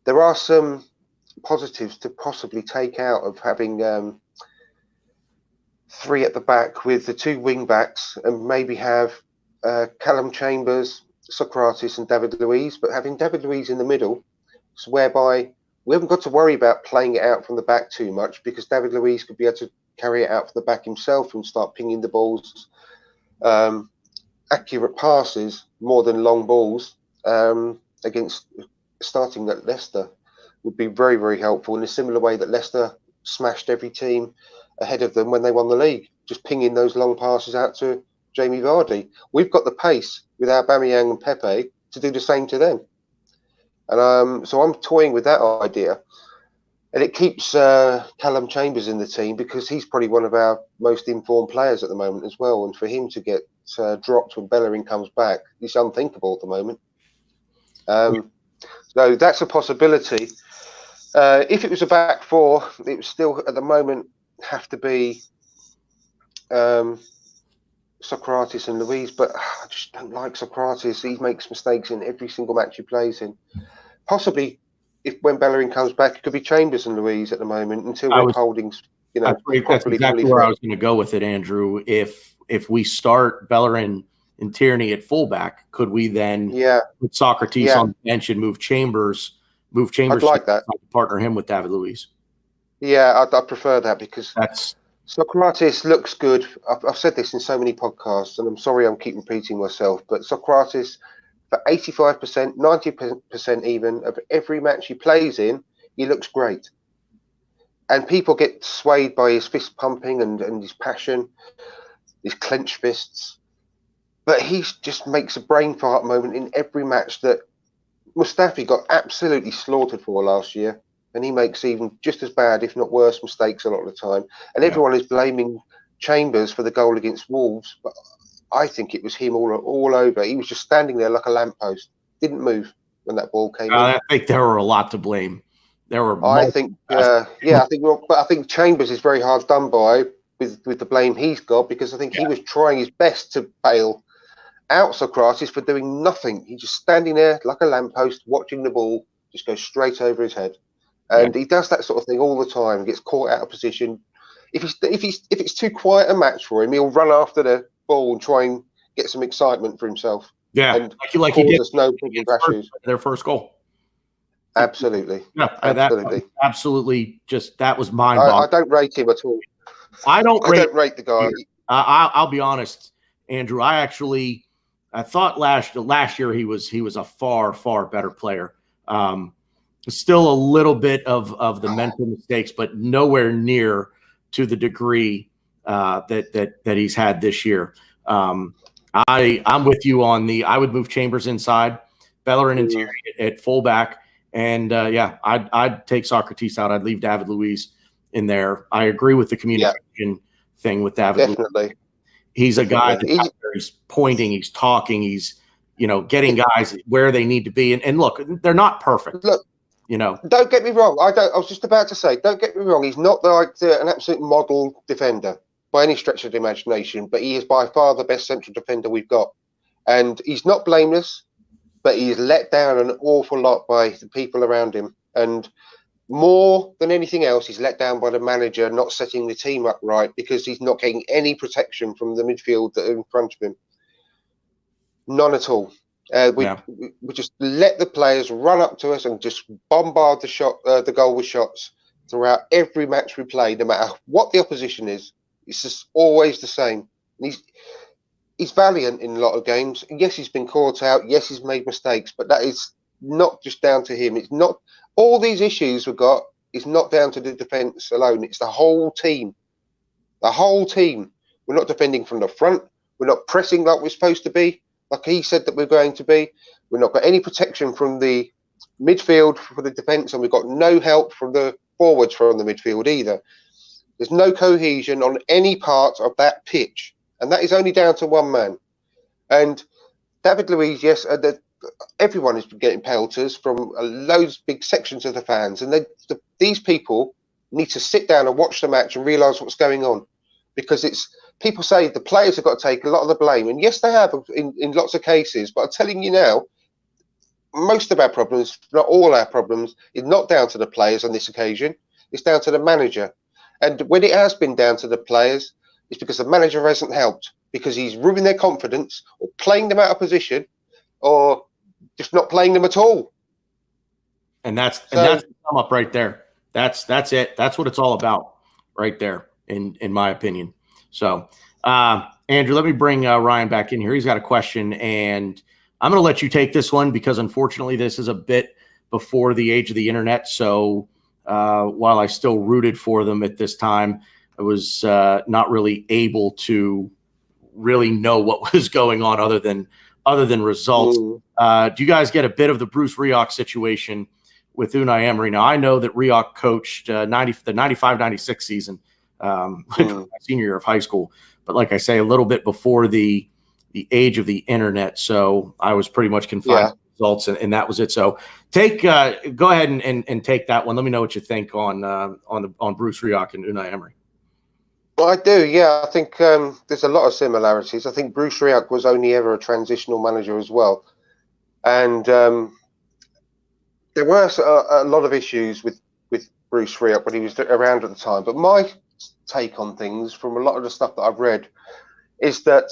there are some positives to possibly take out of having three at the back with the two wing backs, and maybe have Callum Chambers, Socrates and David Luiz, but having David Luiz in the middle, so whereby we haven't got to worry about playing it out from the back too much, because David Luiz could be able to carry it out from the back himself and start pinging the balls, accurate passes more than long balls, against starting at Leicester would be very, very helpful, in a similar way that Leicester smashed every team ahead of them when they won the league, just pinging those long passes out to Jamie Vardy. We've got the pace with our Aubameyang and Pepe to do the same to them. And so I'm toying with that idea. And it keeps Callum Chambers in the team, because he's probably one of our most informed players at the moment as well. And for him to get dropped when Bellerin comes back, it's unthinkable at the moment. So that's a possibility. If it was a back four, it would still at the moment have to be Socrates and Luiz, but I just don't like Socrates. He makes mistakes in every single match he plays in. Possibly, if when Bellerin comes back, it could be Chambers and Luiz at the moment until Rob Holding's, that's exactly where I was going to go with it, Andrew. If we start Bellerin and Tierney at fullback, could we then put Socrates on the bench and move Chambers? I'd like that. Partner him with David Luiz. Yeah, I'd prefer that, because Socrates looks good. I've said this in so many podcasts, and I'm sorry I'm keep repeating myself, but Socrates, for 85%, 90% even, of every match he plays in, he looks great. And people get swayed by his fist pumping and his passion, his clenched fists. But he just makes a brain fart moment in every match that Mustafi got absolutely slaughtered for last year. And he makes even just as bad, if not worse, mistakes a lot of the time. And everyone is blaming Chambers for the goal against Wolves, but I think it was him all over. He was just standing there like a lamppost, didn't move when that ball came in. I think there were a lot to blame. There were. I think Chambers is very hard done by with the blame he's got, because I think he was trying his best to bail out Socrates for doing nothing. He's just standing there like a lamppost, watching the ball just go straight over his head. And he does that sort of thing all the time. Gets caught out of position. If it's too quiet a match for him, he'll run after the ball and try and get some excitement for himself. Yeah, and like he did their first goal. Absolutely. Yeah, absolutely. Just that was mind-boggling. I don't rate him at all. I don't rate the guy. I'll be honest, Andrew. I thought last year he was a far better player. Still a little bit of the mental mistakes, but nowhere near to the degree that he's had this year. I'm with you on I would move Chambers inside, Bellerin and Tierney at fullback, and I'd take Socrates out. I'd leave David Luiz in there. I agree with the communication thing with David. Definitely. Luiz. He's a guy that's out there, he's pointing, he's talking, he's getting guys where they need to be. And look, they're not perfect. Look, don't get me wrong. I was just about to say, don't get me wrong. He's not an absolute model defender by any stretch of the imagination, but he is by far the best central defender we've got. And he's not blameless, but he's let down an awful lot by the people around him. And more than anything else, he's let down by the manager not setting the team up right, because he's not getting any protection from the midfield that are in front of him. None at all. We just let the players run up to us and just bombard the goal with shots throughout every match we play, no matter what the opposition is. It's just always the same. And he's valiant in a lot of games. Yes, he's been caught out. Yes, he's made mistakes, but that is not just down to him. It's not all these issues we've got. It's not down to the defence alone. It's the whole team. The whole team. We're not defending from the front. We're not pressing like we're supposed to be, like he said that we're going to be. We've not got any protection from the midfield for the defence, and we've got no help from the forwards from the midfield either. There's no cohesion on any part of that pitch, and that is only down to one man. And David Luiz, yes, everyone is getting pelters from loads, big sections of the fans, and these people need to sit down and watch the match and realise what's going on, because people say the players have got to take a lot of the blame, and yes, they have in lots of cases. But I'm telling you now, most of our problems, not all our problems, is not down to the players on this occasion. It's down to the manager. And when it has been down to the players, it's because the manager hasn't helped, because he's ruining their confidence, or playing them out of position, or just not playing them at all. And that's the sum up right there. That's it. That's what it's all about right there, in my opinion. So, Andrew, let me bring Ryan back in here. He's got a question, and I'm going to let you take this one because, unfortunately, this is a bit before the age of the internet. So while I still rooted for them at this time, I was not really able to really know what was going on other than results. Do you guys get a bit of the Bruce Rioch situation with Unai Emery? Now, I know that Rioch coached the 95-96 season, my senior year of high school. But like I say, a little bit before the age of the internet, so I was pretty much confined to results, and that was it. So go ahead and take that one. Let me know what you think on Bruce Rioch and Unai Emery. Well, I do, yeah. I think there's a lot of similarities. I think Bruce Rioch was only ever a transitional manager as well, and there were a lot of issues with Bruce Rioch when he was around at the time. But my take on things, from a lot of the stuff that I've read, is that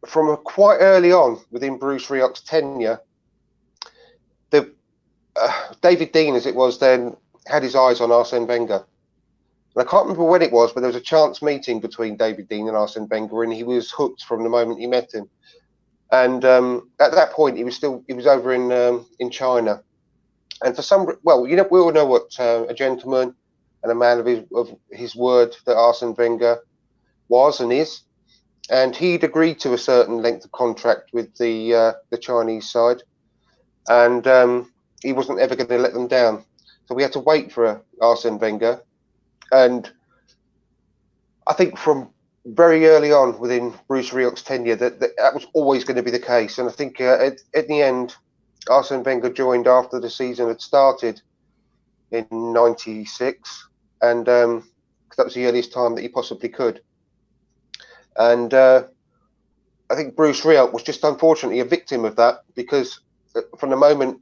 from quite early on within Bruce Rioch's tenure, David Dean, as it was then, had his eyes on Arsene Wenger. And I can't remember when it was, but there was a chance meeting between David Dean and Arsene Wenger, and he was hooked from the moment he met him. And at that point, he was over in China. And for some, well, we all know what a gentleman and a man of his word that Arsene Wenger was and is. And he'd agreed to a certain length of contract with the Chinese side, and he wasn't ever going to let them down. So we had to wait for Arsene Wenger. And I think from very early on within Bruce Rioch's tenure that was always going to be the case. And I think at the end, Arsene Wenger joined after the season had started in '96, and that was the earliest time that he possibly could. And I think Bruce Rioch was just unfortunately a victim of that, because from the moment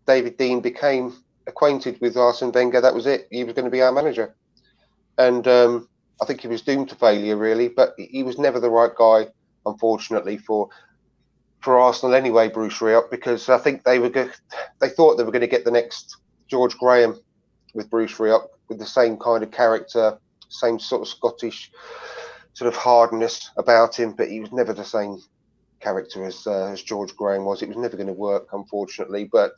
David Dean became acquainted with Arsene Wenger, that was it. He was going to be our manager. And I think he was doomed to failure, really. But he was never the right guy, unfortunately, for Arsenal anyway, Bruce Rioch, because I think they thought they were going to get the next George Graham with Bruce Rioch, with the same kind of character, same sort of Scottish sort of hardness about him. But he was never the same character as George Graham was. It was never going to work, unfortunately. But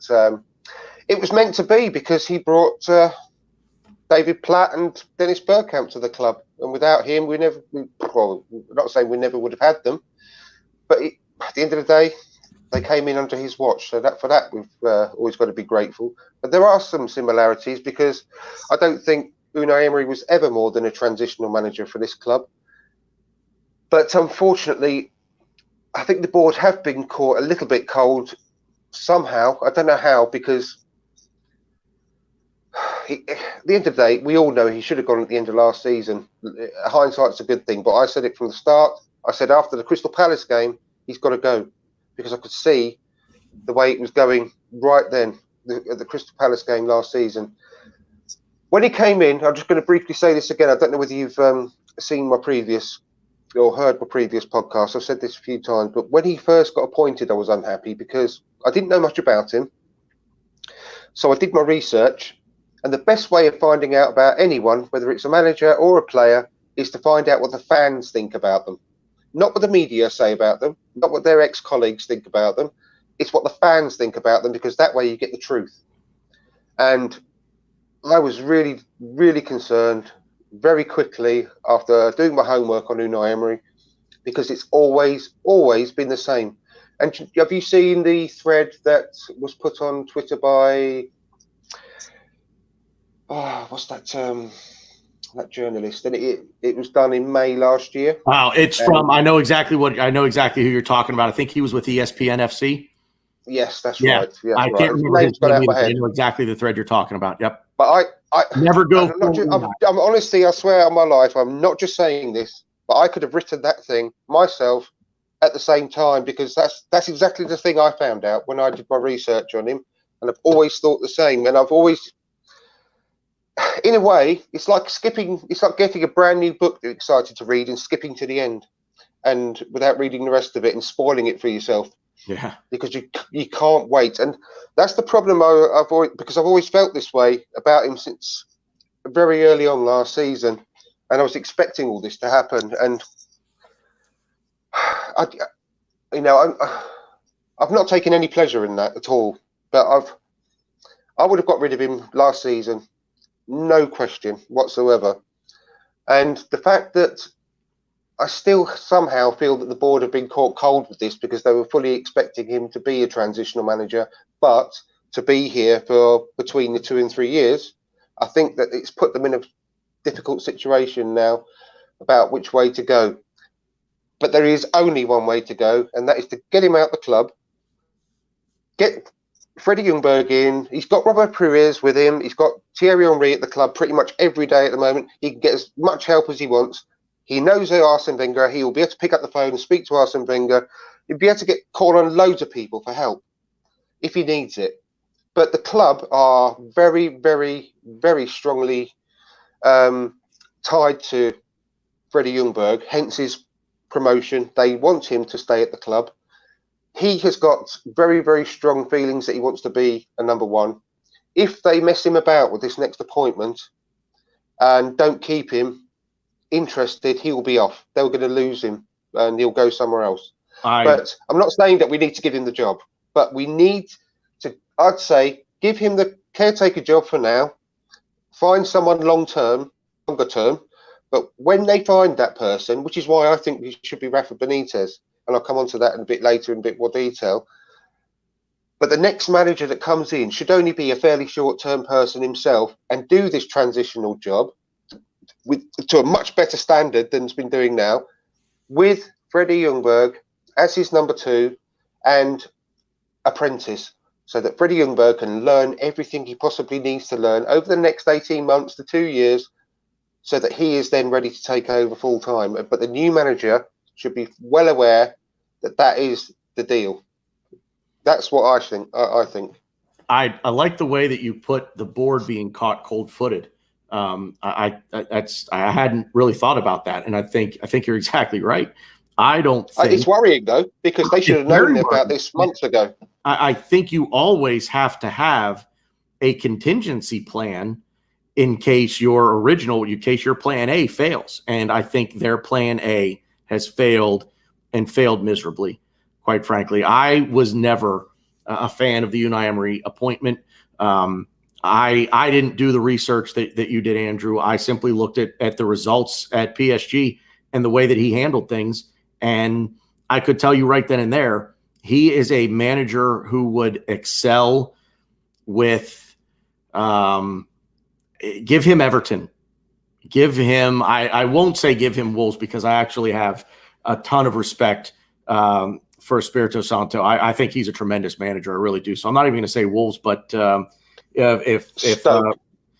it was meant to be, because he brought David Platt and Dennis Bergkamp to the club, and without him, well, not saying we never would have had them, but at the end of the day, they came in under his watch. So for that, we've always got to be grateful. But there are some similarities, because I don't think Unai Emery was ever more than a transitional manager for this club. But unfortunately, I think the board have been caught a little bit cold somehow. I don't know how, because at the end of the day, we all know he should have gone at the end of last season. Hindsight's a good thing, but I said it from the start. I said after the Crystal Palace game, he's got to go, because I could see the way it was going right then at the Crystal Palace game last season. When he came in, I'm just going to briefly say this again. I don't know whether you've seen my previous or heard my previous podcast. I've said this a few times, but when he first got appointed, I was unhappy because I didn't know much about him. So I did my research. And the best way of finding out about anyone, whether it's a manager or a player, is to find out what the fans think about them. Not what the media say about them, not what their ex-colleagues think about them. It's what the fans think about them, because that way you get the truth. And I was really, really concerned very quickly after doing my homework on Unai Emery. because it's always been the same. And have you seen the thread that was put on Twitter by what's that that journalist? And it was done in May last year. Wow, it's from I know exactly who you're talking about. I think he was with ESPN FC. Yes, that's right. Yeah, I can't remember his name either, but I know exactly the thread you're talking about. Yep. But I never go. I'm honestly, I swear on my life, I'm not just saying this, but I could have written that thing myself at the same time, because that's exactly the thing I found out when I did my research on him, and I've always thought the same. And I've always, in a way, it's like getting a brand new book that you're excited to read and skipping to the end, and without reading the rest of it and spoiling it for yourself. Yeah, because you can't wait, and that's the problem. I've always felt this way about him since very early on last season, and I was expecting all this to happen. And I've not taken any pleasure in that at all. But I would have got rid of him last season, no question whatsoever. And the fact that I still somehow feel that the board have been caught cold with this, because they were fully expecting him to be a transitional manager, but to be here for between the 2 and 3 years. I think that it's put them in a difficult situation now about which way to go. But there is only one way to go, and that is to get him out the club, get Freddie Ljungberg in. He's got Robert Perez with him. He's got Thierry Henry at the club pretty much every day at the moment. He can get as much help as he wants. He knows Arsene Wenger. He will be able to pick up the phone and speak to Arsene Wenger. He'll be able to call on loads of people for help if he needs it. But the club are very, very, very strongly tied to Freddie Ljungberg, hence his promotion. They want him to stay at the club. He has got very, very strong feelings that he wants to be a number one. If they mess him about with this next appointment and don't keep him interested, he will be off. They're going to lose him and he'll go somewhere else. But I'm not saying that we need to give him the job, but we need to, I'd say, give him the caretaker job for now, find someone longer term, but when they find that person, which is why I think it should be Rafa Benitez, and I'll come on to that in a bit later in a bit more detail, but the next manager that comes in should only be a fairly short-term person himself and do this transitional job to a much better standard than it's been doing now, with Freddie Ljungberg as his number 2 and apprentice, so that Freddie Ljungberg can learn everything he possibly needs to learn over the next 18 months to 2 years, so that he is then ready to take over full time. But the new manager should be well aware that that is the deal. That's what I think. I like the way that you put the board being caught cold-footed. I hadn't really thought about that, and I think you're exactly right. I don't think it's worrying though, because they should have known about this months ago. I think you always have to have a contingency plan in case your plan A fails, and I think their plan A has failed and failed miserably. Quite frankly, I was never a fan of the Unai Emery appointment. I didn't do the research that you did, Andrew. I simply looked at the results at PSG and the way that he handled things. And I could tell you right then and there, he is a manager who would excel with, give him Everton. Give him, I won't say give him Wolves, because I actually have a ton of respect for Espirito Santo. I think he's a tremendous manager. I really do. So I'm not even going to say Wolves, but if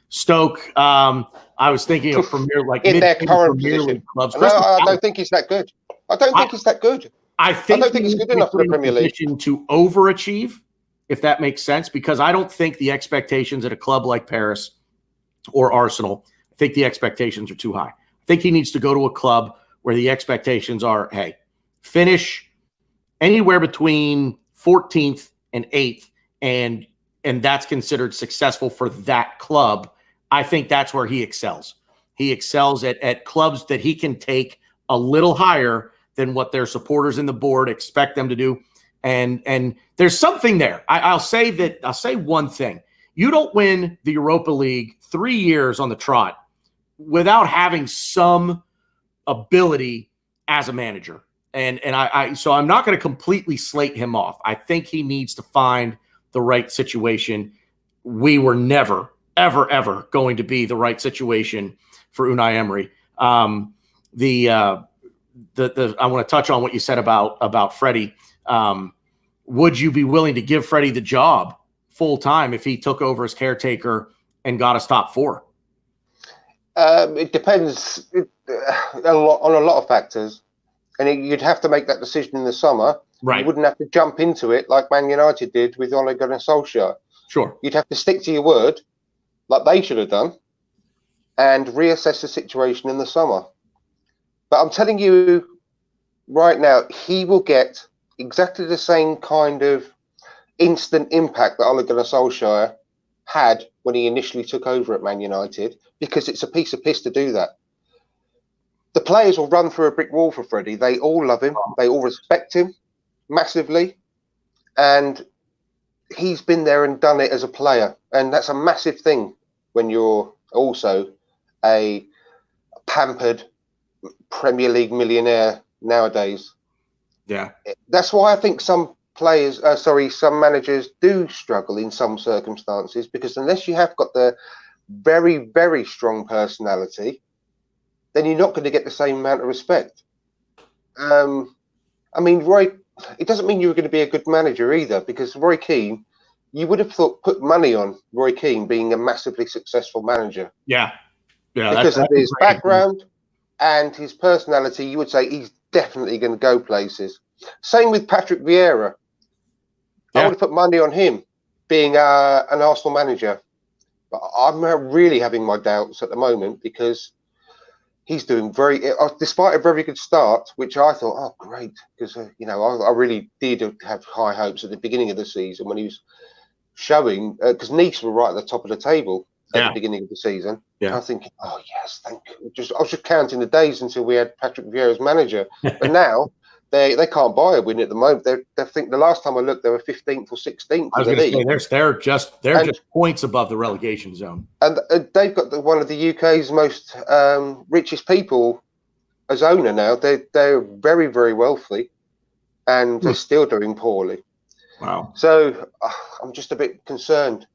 Stoke, I was thinking of Premier, like in their current League clubs. No, I don't think he's that good. I don't think he's that good. I don't think he's good enough for the Premier League to overachieve, if that makes sense, because I don't think the expectations at a club like Paris or Arsenal, I think the expectations are too high. I think he needs to go to a club where the expectations are, hey, finish anywhere between 14th and 8th, and that's considered successful for that club. I think that's where he excels. He excels at clubs that he can take a little higher than what their supporters and the board expect them to do. And there's something there. I'll say one thing. You don't win the Europa League 3 years on the trot without having some ability as a manager. So I'm not going to completely slate him off. I think he needs to find the right situation. We were never, ever, ever going to be the right situation for Unai Emery. I want to touch on what you said about Freddie. Would you be willing to give Freddie the job full time if he took over as caretaker and got us top four? It depends on a lot of factors, and you'd have to make that decision in the summer. Right. You wouldn't have to jump into it like Man United did with Ole Gunnar Solskjaer. Sure. You'd have to stick to your word, like they should have done, and reassess the situation in the summer. But I'm telling you right now, he will get exactly the same kind of instant impact that Ole Gunnar Solskjaer had when he initially took over at Man United, because it's a piece of piss to do that. The players will run through a brick wall for Freddie. They all love him. They all respect him massively. And he's been there and done it as a player. And that's a massive thing when you're also a pampered Premier League millionaire nowadays. Yeah. That's why I think some managers do struggle in some circumstances, because unless you have got the very, very strong personality, then you're not going to get the same amount of respect. I mean, it doesn't mean you were going to be a good manager either, because Roy Keane, you would have put money on Roy Keane being a massively successful manager. Yeah. Because of his background and his personality, you would say he's definitely going to go places. Same with Patrick Vieira. Yeah. I would have put money on him being an Arsenal manager. But I'm really having my doubts at the moment, because he's doing despite a very good start, which I thought, oh, great, because, I really did have high hopes at the beginning of the season when he was showing, because Nice were right at the top of the table at the beginning of the season. Yeah. I was thinking, oh, yes, thank you. I was just counting the days until we had Patrick Vieira as manager. But now they can't buy a win at the moment. I think the last time I looked, they were 15th or 16th. I was going to say they're just points above the relegation zone, and they've got one of the UK's most richest people as owner now. They're very, very wealthy, and they're still doing poorly. Wow. So I'm just a bit concerned,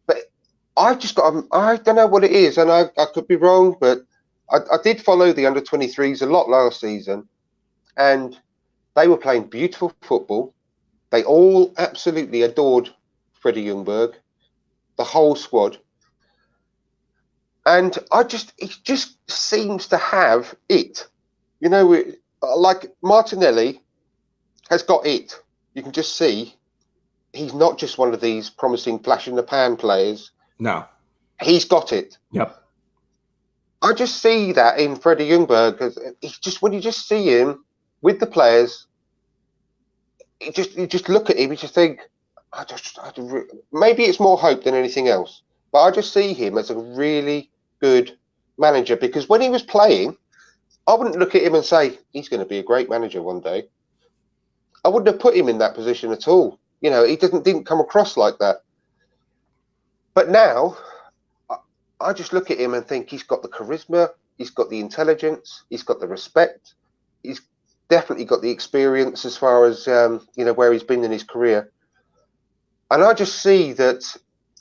but I don't know what it is, and I could be wrong, but I did follow the under-23s a lot last season, and they were playing beautiful football. They all absolutely adored Freddie Ljungberg, the whole squad. And he just seems to have it. Like Martinelli has got it. You can just see he's not just one of these promising flash-in-the-pan players. No. He's got it. Yep. I just see that in Freddie Ljungberg, because when you just see him with the players, you just look at him, you just think, maybe it's more hope than anything else. But I just see him as a really good manager, because when he was playing, I wouldn't look at him and say, he's going to be a great manager one day. I wouldn't have put him in that position at all. He didn't come across like that. But now, I just look at him and think he's got the charisma, he's got the intelligence, he's got the respect, he's definitely got the experience as far as where he's been in his career, and I just see that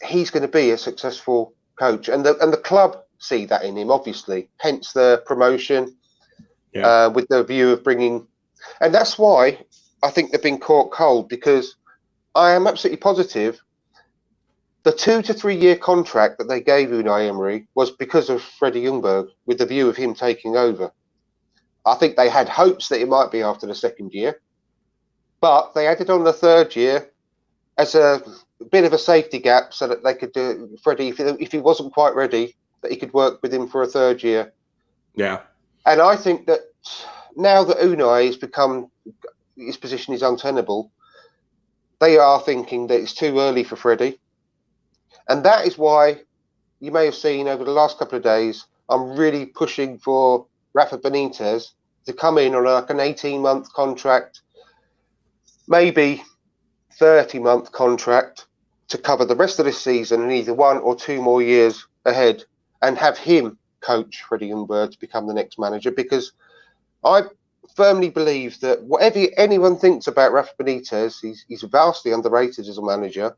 he's going to be a successful coach, and the club see that in him, obviously. Hence the promotion, with the view of bringing, and that's why I think they've been caught cold, because I am absolutely positive the 2 to 3 year contract that they gave Unai Emery was because of Freddie Ljungberg, with the view of him taking over. I think they had hopes that it might be after the second year, but they added on the third year as a bit of a safety gap, so that they could do Freddie, if he wasn't quite ready, that he could work with him for a third year. Yeah. And I think that now that Unai has become, his position is untenable, they are thinking that it's too early for Freddie. And that is why you may have seen over the last couple of days, I'm really pushing for Rafa Benitez to come in on like an 18-month contract, maybe 30-month contract, to cover the rest of this season and either 1 or 2 more years ahead, and have him coach Freddie Ljungberg to become the next manager. Because I firmly believe that whatever anyone thinks about Rafa Benitez, he's vastly underrated as a manager.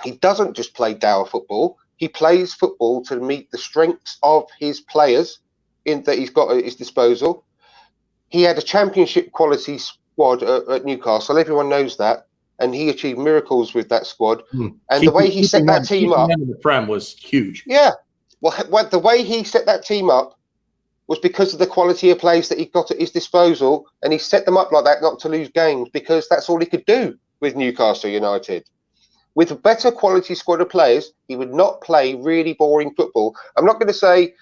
He doesn't just play dour football. He plays football to meet the strengths of his players that he's got at his disposal. He had a championship quality squad at Newcastle. Everyone knows that. And he achieved miracles with that squad. And the way he set that team up in the Prem was huge. Yeah. Well, the way he set that team up was because of the quality of players that he got at his disposal. And he set them up like that not to lose games, because that's all he could do with Newcastle United. With a better quality squad of players, he would not play really boring football. I'm not going to say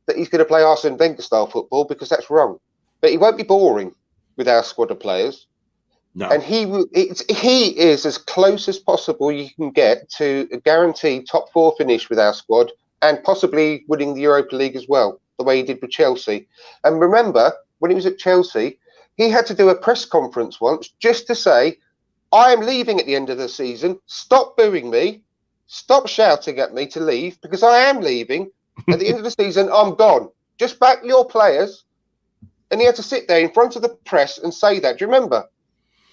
that he's going to play Arsene Wenger style football, because that's wrong. But he won't be boring with our squad of players. No. And he is as close as possible you can get to a guaranteed top 4 finish with our squad, and possibly winning the Europa League as well, the way he did with Chelsea. And remember, when he was at Chelsea, he had to do a press conference once just to say, I am leaving at the end of the season. Stop booing me. Stop shouting at me to leave, because I am leaving. At the end of the season, I'm gone. Just back your players. And he had to sit there in front of the press and say that. Do you remember?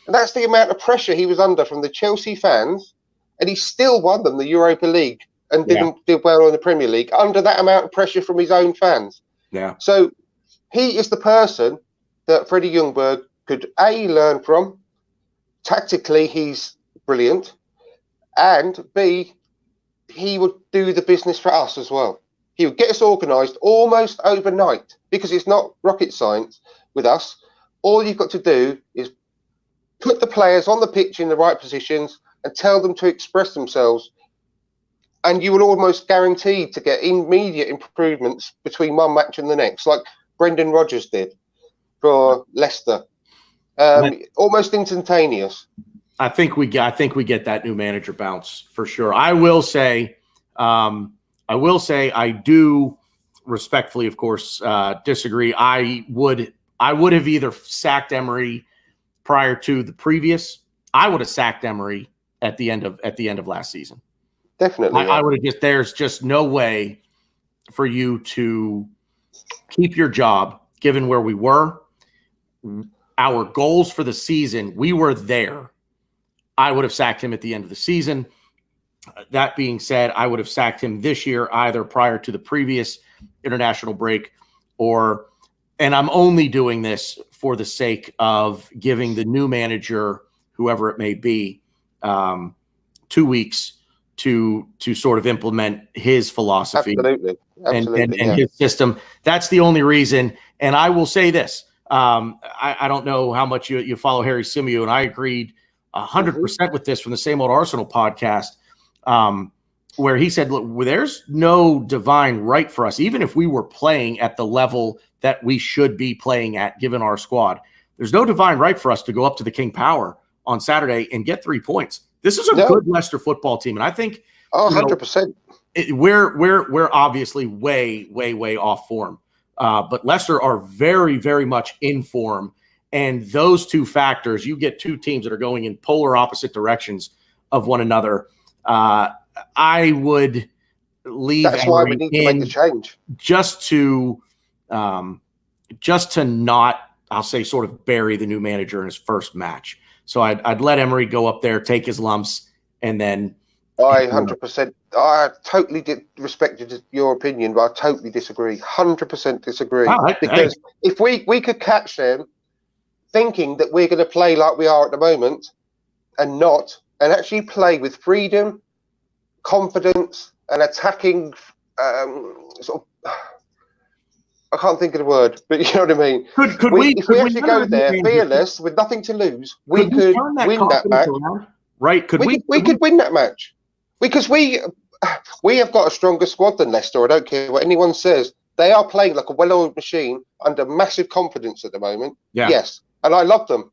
And that's the amount of pressure he was under from the Chelsea fans. And he still won them the Europa League and did well in the Premier League under that amount of pressure from his own fans. Yeah. So he is the person that Freddie Ljungberg could, A, learn from. Tactically, he's brilliant. And B, he would do the business for us as well. He would get us organised almost overnight, because it's not rocket science with us. All you've got to do is put the players on the pitch in the right positions and tell them to express themselves. And you will almost guarantee to get immediate improvements between one match and the next, like Brendan Rodgers did for Leicester. Almost instantaneous. I think we get that new manager bounce for sure. I will say I do respectfully, of course, disagree. I would have either sacked Emery prior to the previous. I would have sacked Emery at the end of last season. Definitely. I would have there's just no way for you to keep your job given where we were. Our goals for the season, we were there. I would have sacked him at the end of the season. That being said, I would have sacked him this year, either prior to the previous international break and I'm only doing this for the sake of giving the new manager, whoever it may be, 2 weeks to sort of implement his philosophy. Absolutely. And his system. That's the only reason. And I will say this. I don't know how much you follow Harry Symeou, and I agreed 100% with this from the Same Old Arsenal podcast, where he said, look, there's no divine right for us, even if we were playing at the level that we should be playing at, given our squad. There's no divine right for us to go up to the King Power on Saturday and get 3 points. This is a good Leicester football team, and I think 100%. We're obviously way off form. But Leicester are very, very much in form. And those two factors, you get two teams that are going in polar opposite directions of one another. I would leave. That's why we need to make the change. Just to not, I'll say, sort of bury the new manager in his first match. So I'd let Emery go up there, take his lumps, and then. I 100%. I totally respected your opinion, but I totally disagree. 100% disagree. Because if we could catch them thinking that we're going to play like we are at the moment, and actually play with freedom, confidence, and attacking sort of. I can't think of the word, but you know what I mean. If we actually go there fearless with nothing to lose, we could win that match. Right? We could win that match. Because we have got a stronger squad than Leicester. I don't care what anyone says. They are playing like a well-oiled machine under massive confidence at the moment. Yeah. Yes, and I love them.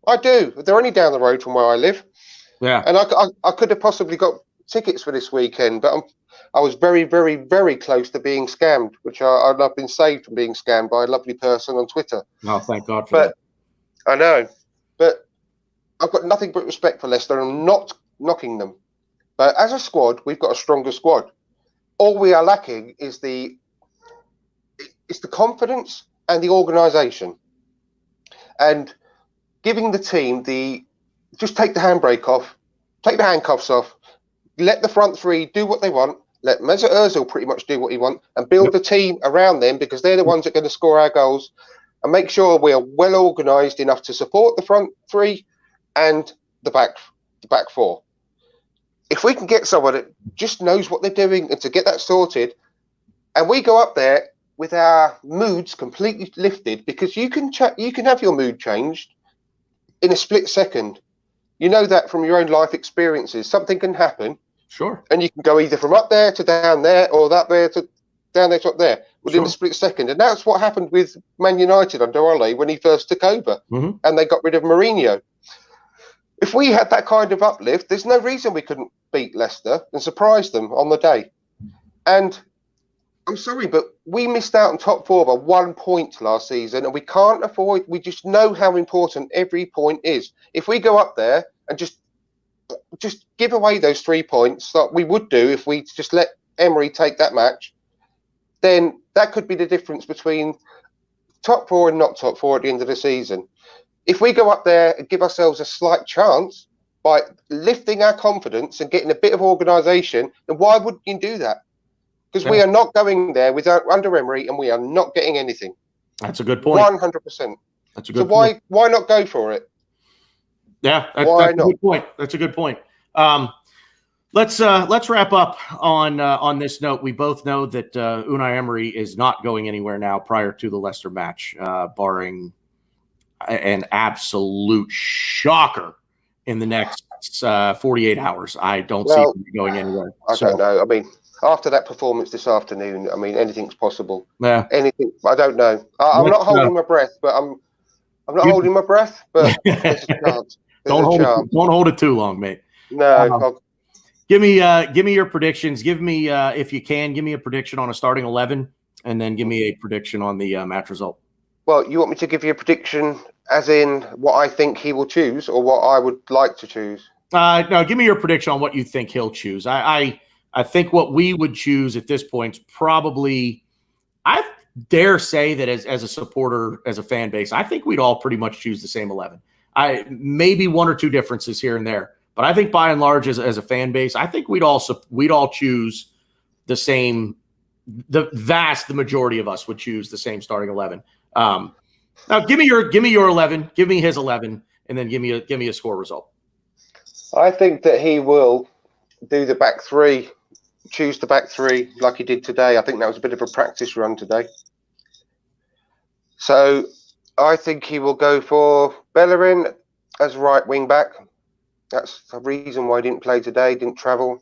I do. They're only down the road from where I live. Yeah. And I could have possibly got tickets for this weekend, but I was very, very, very close to being scammed, which I've been saved from being scammed by a lovely person on Twitter. Oh, thank God for that. I know. But I've got nothing but respect for Leicester. I'm not knocking them. But as a squad, we've got a stronger squad. All we are lacking is the confidence and the organisation. and giving the team just take the handbrake off, take the handcuffs off, let the front three do what they want, let Mesut Ozil pretty much do what he wants, and build the team around them, because they're the ones that are going to score our goals, and make sure we are well organised enough to support the front three and the back four. If we can get someone that just knows what they're doing and to get that sorted, and we go up there with our moods completely lifted, because you can have your mood changed in a split second. You know that from your own life experiences. Something can happen. Sure. And you can go either from up there to down there, or that there to down there to up there within a split second. And that's what happened with Man United under Ole when he first took over, and they got rid of Mourinho. If we had that kind of uplift, there's no reason we couldn't beat Leicester and surprise them on the day. And I'm sorry, but we missed out on top four by 1 point last season, and we can't afford. We just know how important every point is. If we go up there and just give away those 3 points that we would do if we just let Emery take that match, then that could be the difference between top four and not top four at the end of the season. If we go up there and give ourselves a slight chance by lifting our confidence and getting a bit of organisation, then why wouldn't you do that? Because we are not going there under Emery, and we are not getting anything. That's a good point. 100%. That's a good point. So why not go for it? Yeah, that's a good point. That's a good point. Let's wrap up on this note. We both know that Unai Emery is not going anywhere now prior to the Leicester match, barring an absolute shocker in the next 48 hours. I don't see him going anywhere. I don't know. I mean, after that performance this afternoon, I mean, anything's possible. Yeah. Anything. I don't know. I'm not holding my breath, but I'm not holding my breath, but there's a chance. Don't hold it too long, mate. No. Give me your predictions. Give me, if you can, give me a prediction on a starting 11, and then give me a prediction on the match result. Well, you want me to give you a prediction as in what I think he will choose, or what I would like to choose? No, give me your prediction on what you think he'll choose. I think what we would choose at this point is probably, I dare say that as a supporter, as a fan base, I think we'd all pretty much choose the same 11. Maybe one or two differences here and there, but I think by and large, as a fan base, I think we'd all choose the same. The majority of us would choose the same starting 11. Now, give me your 11, give me his 11, and then give me a score result. I think that he will do the back three, choose the back three like he did today. I think that was a bit of a practice run today. So I think he will go for Bellerin as right wing back. That's the reason why he didn't play today, didn't travel.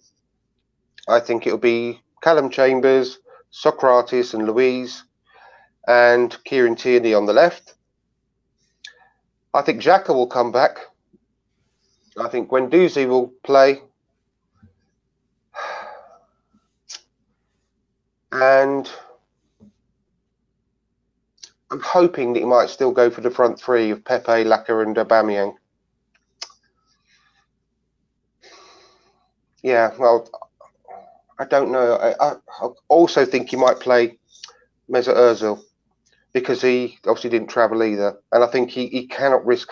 I think it'll be Callum Chambers, Socrates and Louise, and Kieran Tierney on the left. I think Xhaka will come back. I think Guendouzi will play. And I'm hoping that he might still go for the front three of Pepe, Laka and Aubameyang. Yeah, well, I don't know. I also think he might play Mesut Ozil, because he obviously didn't travel either. And I think he cannot risk.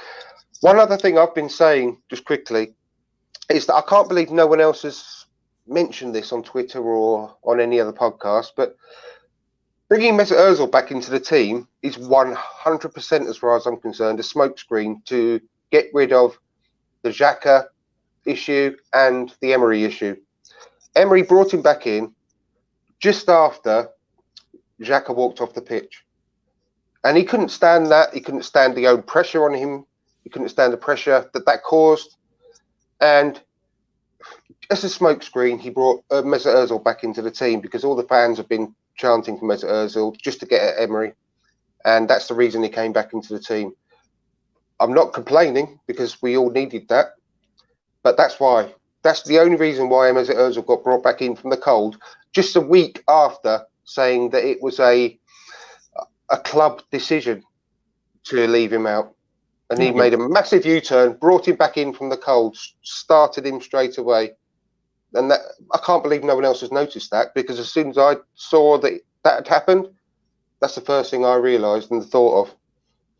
One other thing I've been saying, just quickly, is that I can't believe no one else has mentioned this on Twitter or on any other podcast, but bringing Mesut Ozil back into the team is 100%, as far as I'm concerned, a smokescreen to get rid of the Xhaka issue and the Emery issue. Emery brought him back in just after Xhaka walked off the pitch. And he couldn't stand that. He couldn't stand the own pressure on him. He couldn't stand the pressure that caused. And as a smokescreen, he brought Mesut Ozil back into the team, because all the fans have been chanting for Mesut Ozil just to get at Emery. And that's the reason he came back into the team. I'm not complaining, because we all needed that. But that's why. That's the only reason why Mesut Ozil got brought back in from the cold, just a week after saying that it was a club decision to leave him out. And he made a massive U-turn, brought him back in from the cold, started him straight away. And that, I can't believe no one else has noticed that, because as soon as I saw that had happened, that's the first thing I realised and thought of.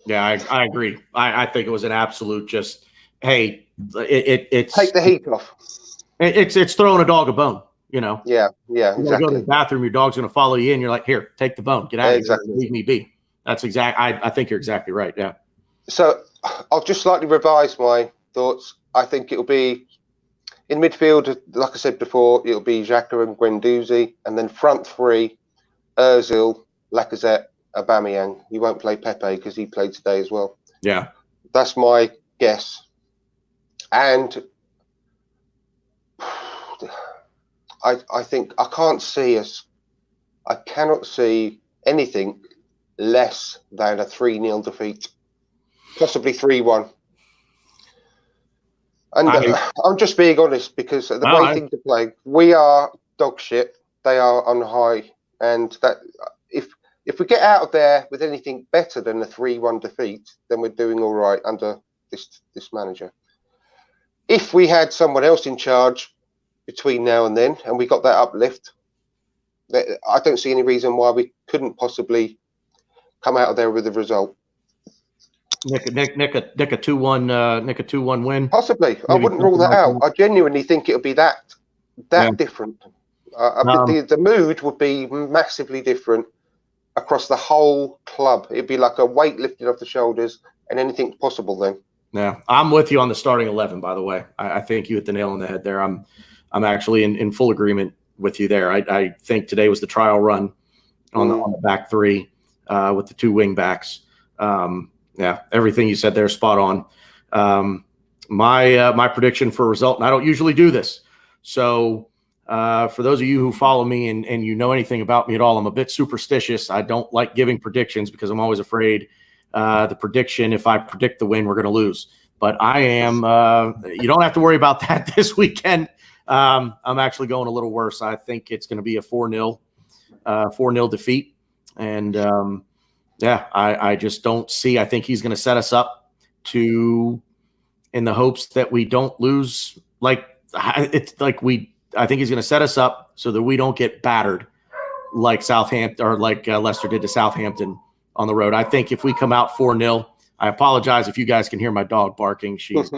Yeah, I agree. I think it was an absolute just, hey, it's take the heat off. It's throwing a dog a bone, you know. Yeah, You're gonna go to the bathroom, your dog's gonna follow you in. You're like, here, take the bone, get out of here, leave me be. That's exact. I think you're exactly right. Yeah. So I'll just slightly revise my thoughts. I think it'll be in midfield, like I said before, it'll be Xhaka and Guendouzi, and then front three, Ozil, Lacazette, Aubameyang. You won't play Pepe because he played today as well. Yeah. That's my guess. And I think I can't see us. I cannot see anything less than a 3-0 defeat, possibly 3-1. And I'm just being honest because the way things are playing, we are dog shit. They are on high, and that if we get out of there with anything better than a 3-1 defeat, then we're doing all right under this manager. If we had someone else in charge between now and then, and we got that uplift, I don't see any reason why we couldn't possibly come out of there with a result. Nick a 2-1 win. Possibly. Maybe I wouldn't rule that out. I genuinely think it would be that different. The mood would be massively different across the whole club. It'd be like a weight lifted off the shoulders, and anything possible then. Yeah, I'm with you on the starting 11. By the way, I think you hit the nail on the head there. I'm actually in full agreement with you there. I think today was the trial run on the back three with the 2 wing backs. Yeah, everything you said there, spot on. My prediction for a result, and I don't usually do this, so for those of you who follow me and you know anything about me at all, I'm a bit superstitious. I don't like giving predictions because I'm always afraid the prediction, if I predict the win, we're going to lose. But I am. You don't have to worry about that this weekend. I'm actually going a little worse. I think it's going to be a 4-0 defeat, and yeah, I just don't see. I think he's going to set us up in the hopes that we don't lose. I think he's going to set us up so that we don't get battered like Southampton or like Leicester did to Southampton on the road. I think if we come out 4-0, I apologize if you guys can hear my dog barking. She's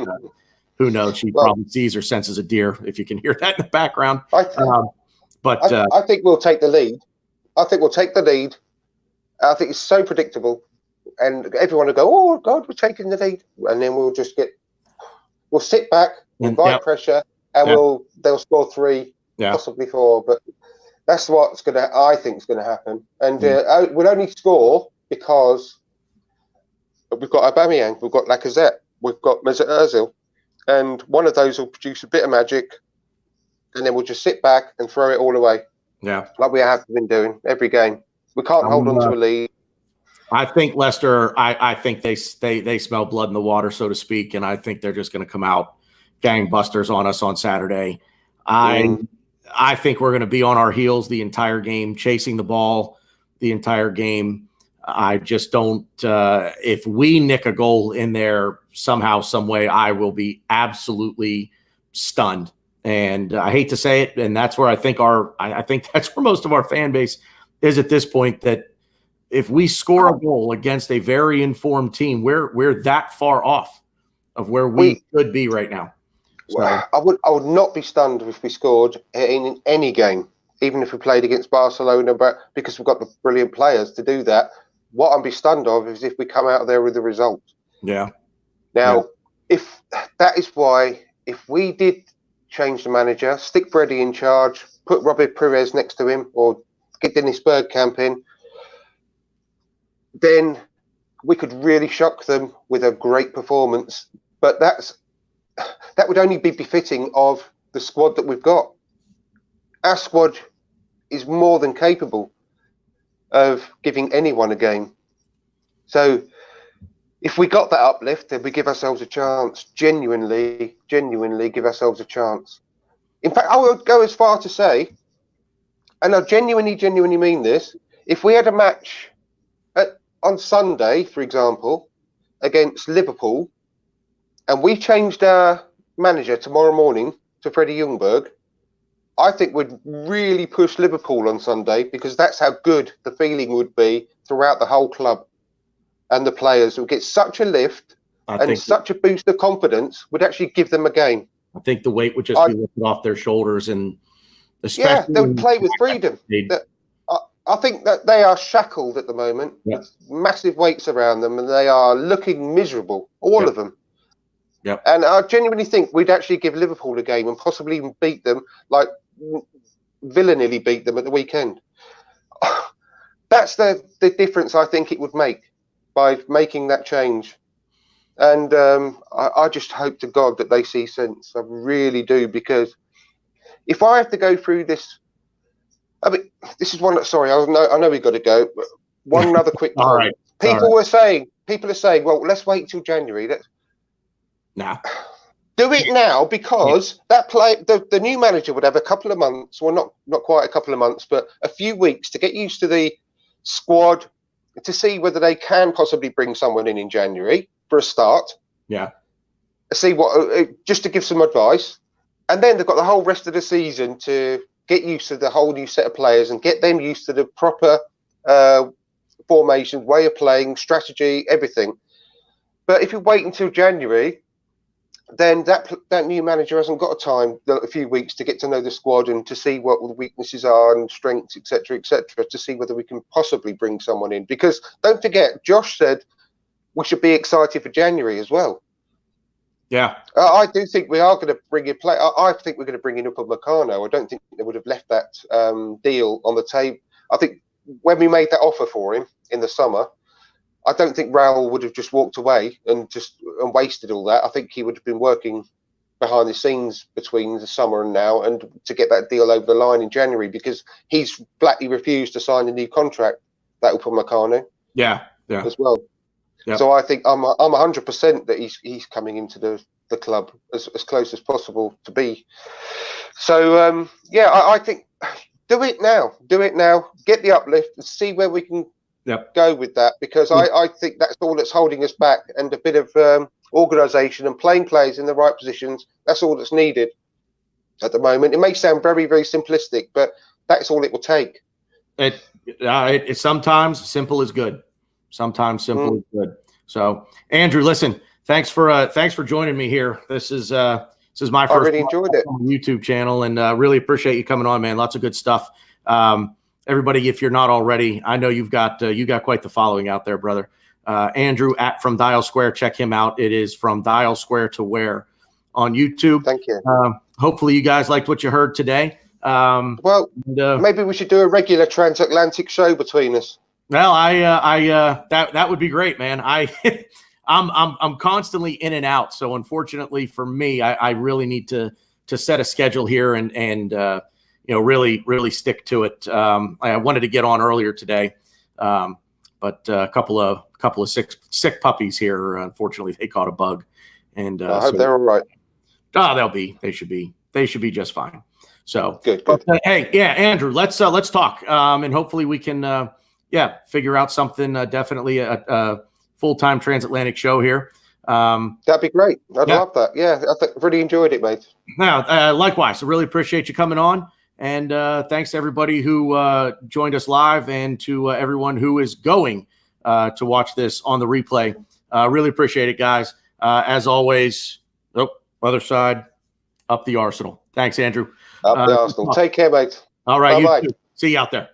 who knows? She probably sees or senses a deer if you can hear that in the background. I think we'll take the lead. I think we'll take the lead. I think it's so predictable, and everyone will go, "Oh God, we're taking the lead," and then we'll sit back, invite pressure, and they'll score 3, possibly 4. But that's what's I think is gonna happen, and we'll only score because we've got Aubameyang, we've got Lacazette, we've got Mesut Ozil, and one of those will produce a bit of magic, and then we'll just sit back and throw it all away. Yeah, like we have been doing every game. We can't hold on to a lead. I think Leicester. I think they smell blood in the water, so to speak, and I think they're just going to come out gangbusters on us on Saturday. I think we're going to be on our heels the entire game, chasing the ball the entire game. I just don't. If we nick a goal in there somehow, some way, I will be absolutely stunned. And I hate to say it, and that's where I think that's where most of our fan base is at this point, that if we score a goal against a very informed team, we're that far off of where we should be right now. So, I would not be stunned if we scored in any game, even if we played against Barcelona, but because we've got the brilliant players to do that. What I'd be stunned of is if we come out of there with a result. Yeah. Now, if that is why, if we did change the manager, stick Brady in charge, put Robert Perez next to him, or get Dennis Bergkamp in, then we could really shock them with a great performance. But that would only be befitting of the squad that we've got. Our squad is more than capable of giving anyone a game. So if we got that uplift, then we give ourselves a chance. Genuinely give ourselves a chance. In fact, I would go as far to say, and I genuinely mean this, if we had a match on Sunday, for example, against Liverpool, and we changed our manager tomorrow morning to Freddie Ljungberg, I think we'd really push Liverpool on Sunday, because that's how good the feeling would be throughout the whole club. and the players will get such a lift and such a boost of confidence would actually give them a game. I think the weight would just be lifted off their shoulders, and especially they would play with freedom. I think that they are shackled at the moment with massive weights around them, and they are looking miserable, all of them. Yep. And I genuinely think we'd actually give Liverpool a game and possibly even beat them, like Villa nearly beat them at the weekend. That's the difference I think it would make by making that change. And I just hope to God that they see sense. I really do, because if I have to go through this, I mean, this is one. Sorry, I know we've got to go. But one other quick point. All right. People are saying, well, let's wait till January. Do it now, because the new manager would have a couple of months, well, not quite a couple of months, but a few weeks to get used to the squad, to see whether they can possibly bring someone in January for a start. Yeah. See just to give some advice, and then they've got the whole rest of the season to get used to the whole new set of players and get them used to the proper formation, way of playing, strategy, everything. But if you wait until January, then that new manager hasn't got a few weeks to get to know the squad and to see what the weaknesses are and strengths, etc., to see whether we can possibly bring someone in. Because don't forget, Josh said we should be excited for January as well. Yeah. I do think we are going to bring in play. I think we're going to bring in Upamecano. I don't think they would have left that deal on the table. I think when we made that offer for him in the summer, I don't think Raul would have just walked away and wasted all that. I think he would have been working behind the scenes between the summer and now, and to get that deal over the line in January, because he's flatly refused to sign a new contract, that Upamecano. Yeah. As well. Yep. So I think I'm 100% that he's coming into the club as close as possible to be. So I think do it now. Get the uplift and see where we can go with that, because I think that's all that's holding us back, and a bit of organisation and playing players in the right positions. That's all that's needed at the moment. It may sound very, very simplistic, but that's all it will take. It sometimes simple is good. Sometimes simple is good. So, Andrew, listen, thanks for joining me here. This is my first. I really enjoyed it on the YouTube channel, and really appreciate you coming on, man. Lots of good stuff. Everybody, if you're not already, I know you got quite the following out there, brother. Andrew from Dial Square, check him out. It is From Dial Square to Where on YouTube. Thank you. Hopefully, you guys liked what you heard today. Maybe we should do a regular transatlantic show between us. Well, that would be great, man. I'm constantly in and out, so unfortunately for me, I really need to set a schedule here and really stick to it. I wanted to get on earlier today, but a couple of sick puppies here. Unfortunately, they caught a bug, and I hope they're all right. They should be just fine. So good. But, hey, yeah, Andrew, let's talk, and hopefully we can. Figure out something, definitely a full-time transatlantic show here. That'd be great. I'd love that. Yeah, I really enjoyed it, mate. Now, likewise, I really appreciate you coming on. And thanks to everybody who joined us live, and to everyone who is going to watch this on the replay. Really appreciate it, guys. As always, other side, up the Arsenal. Thanks, Andrew. Up the Arsenal. Take care, mate. All right. You too. See you out there.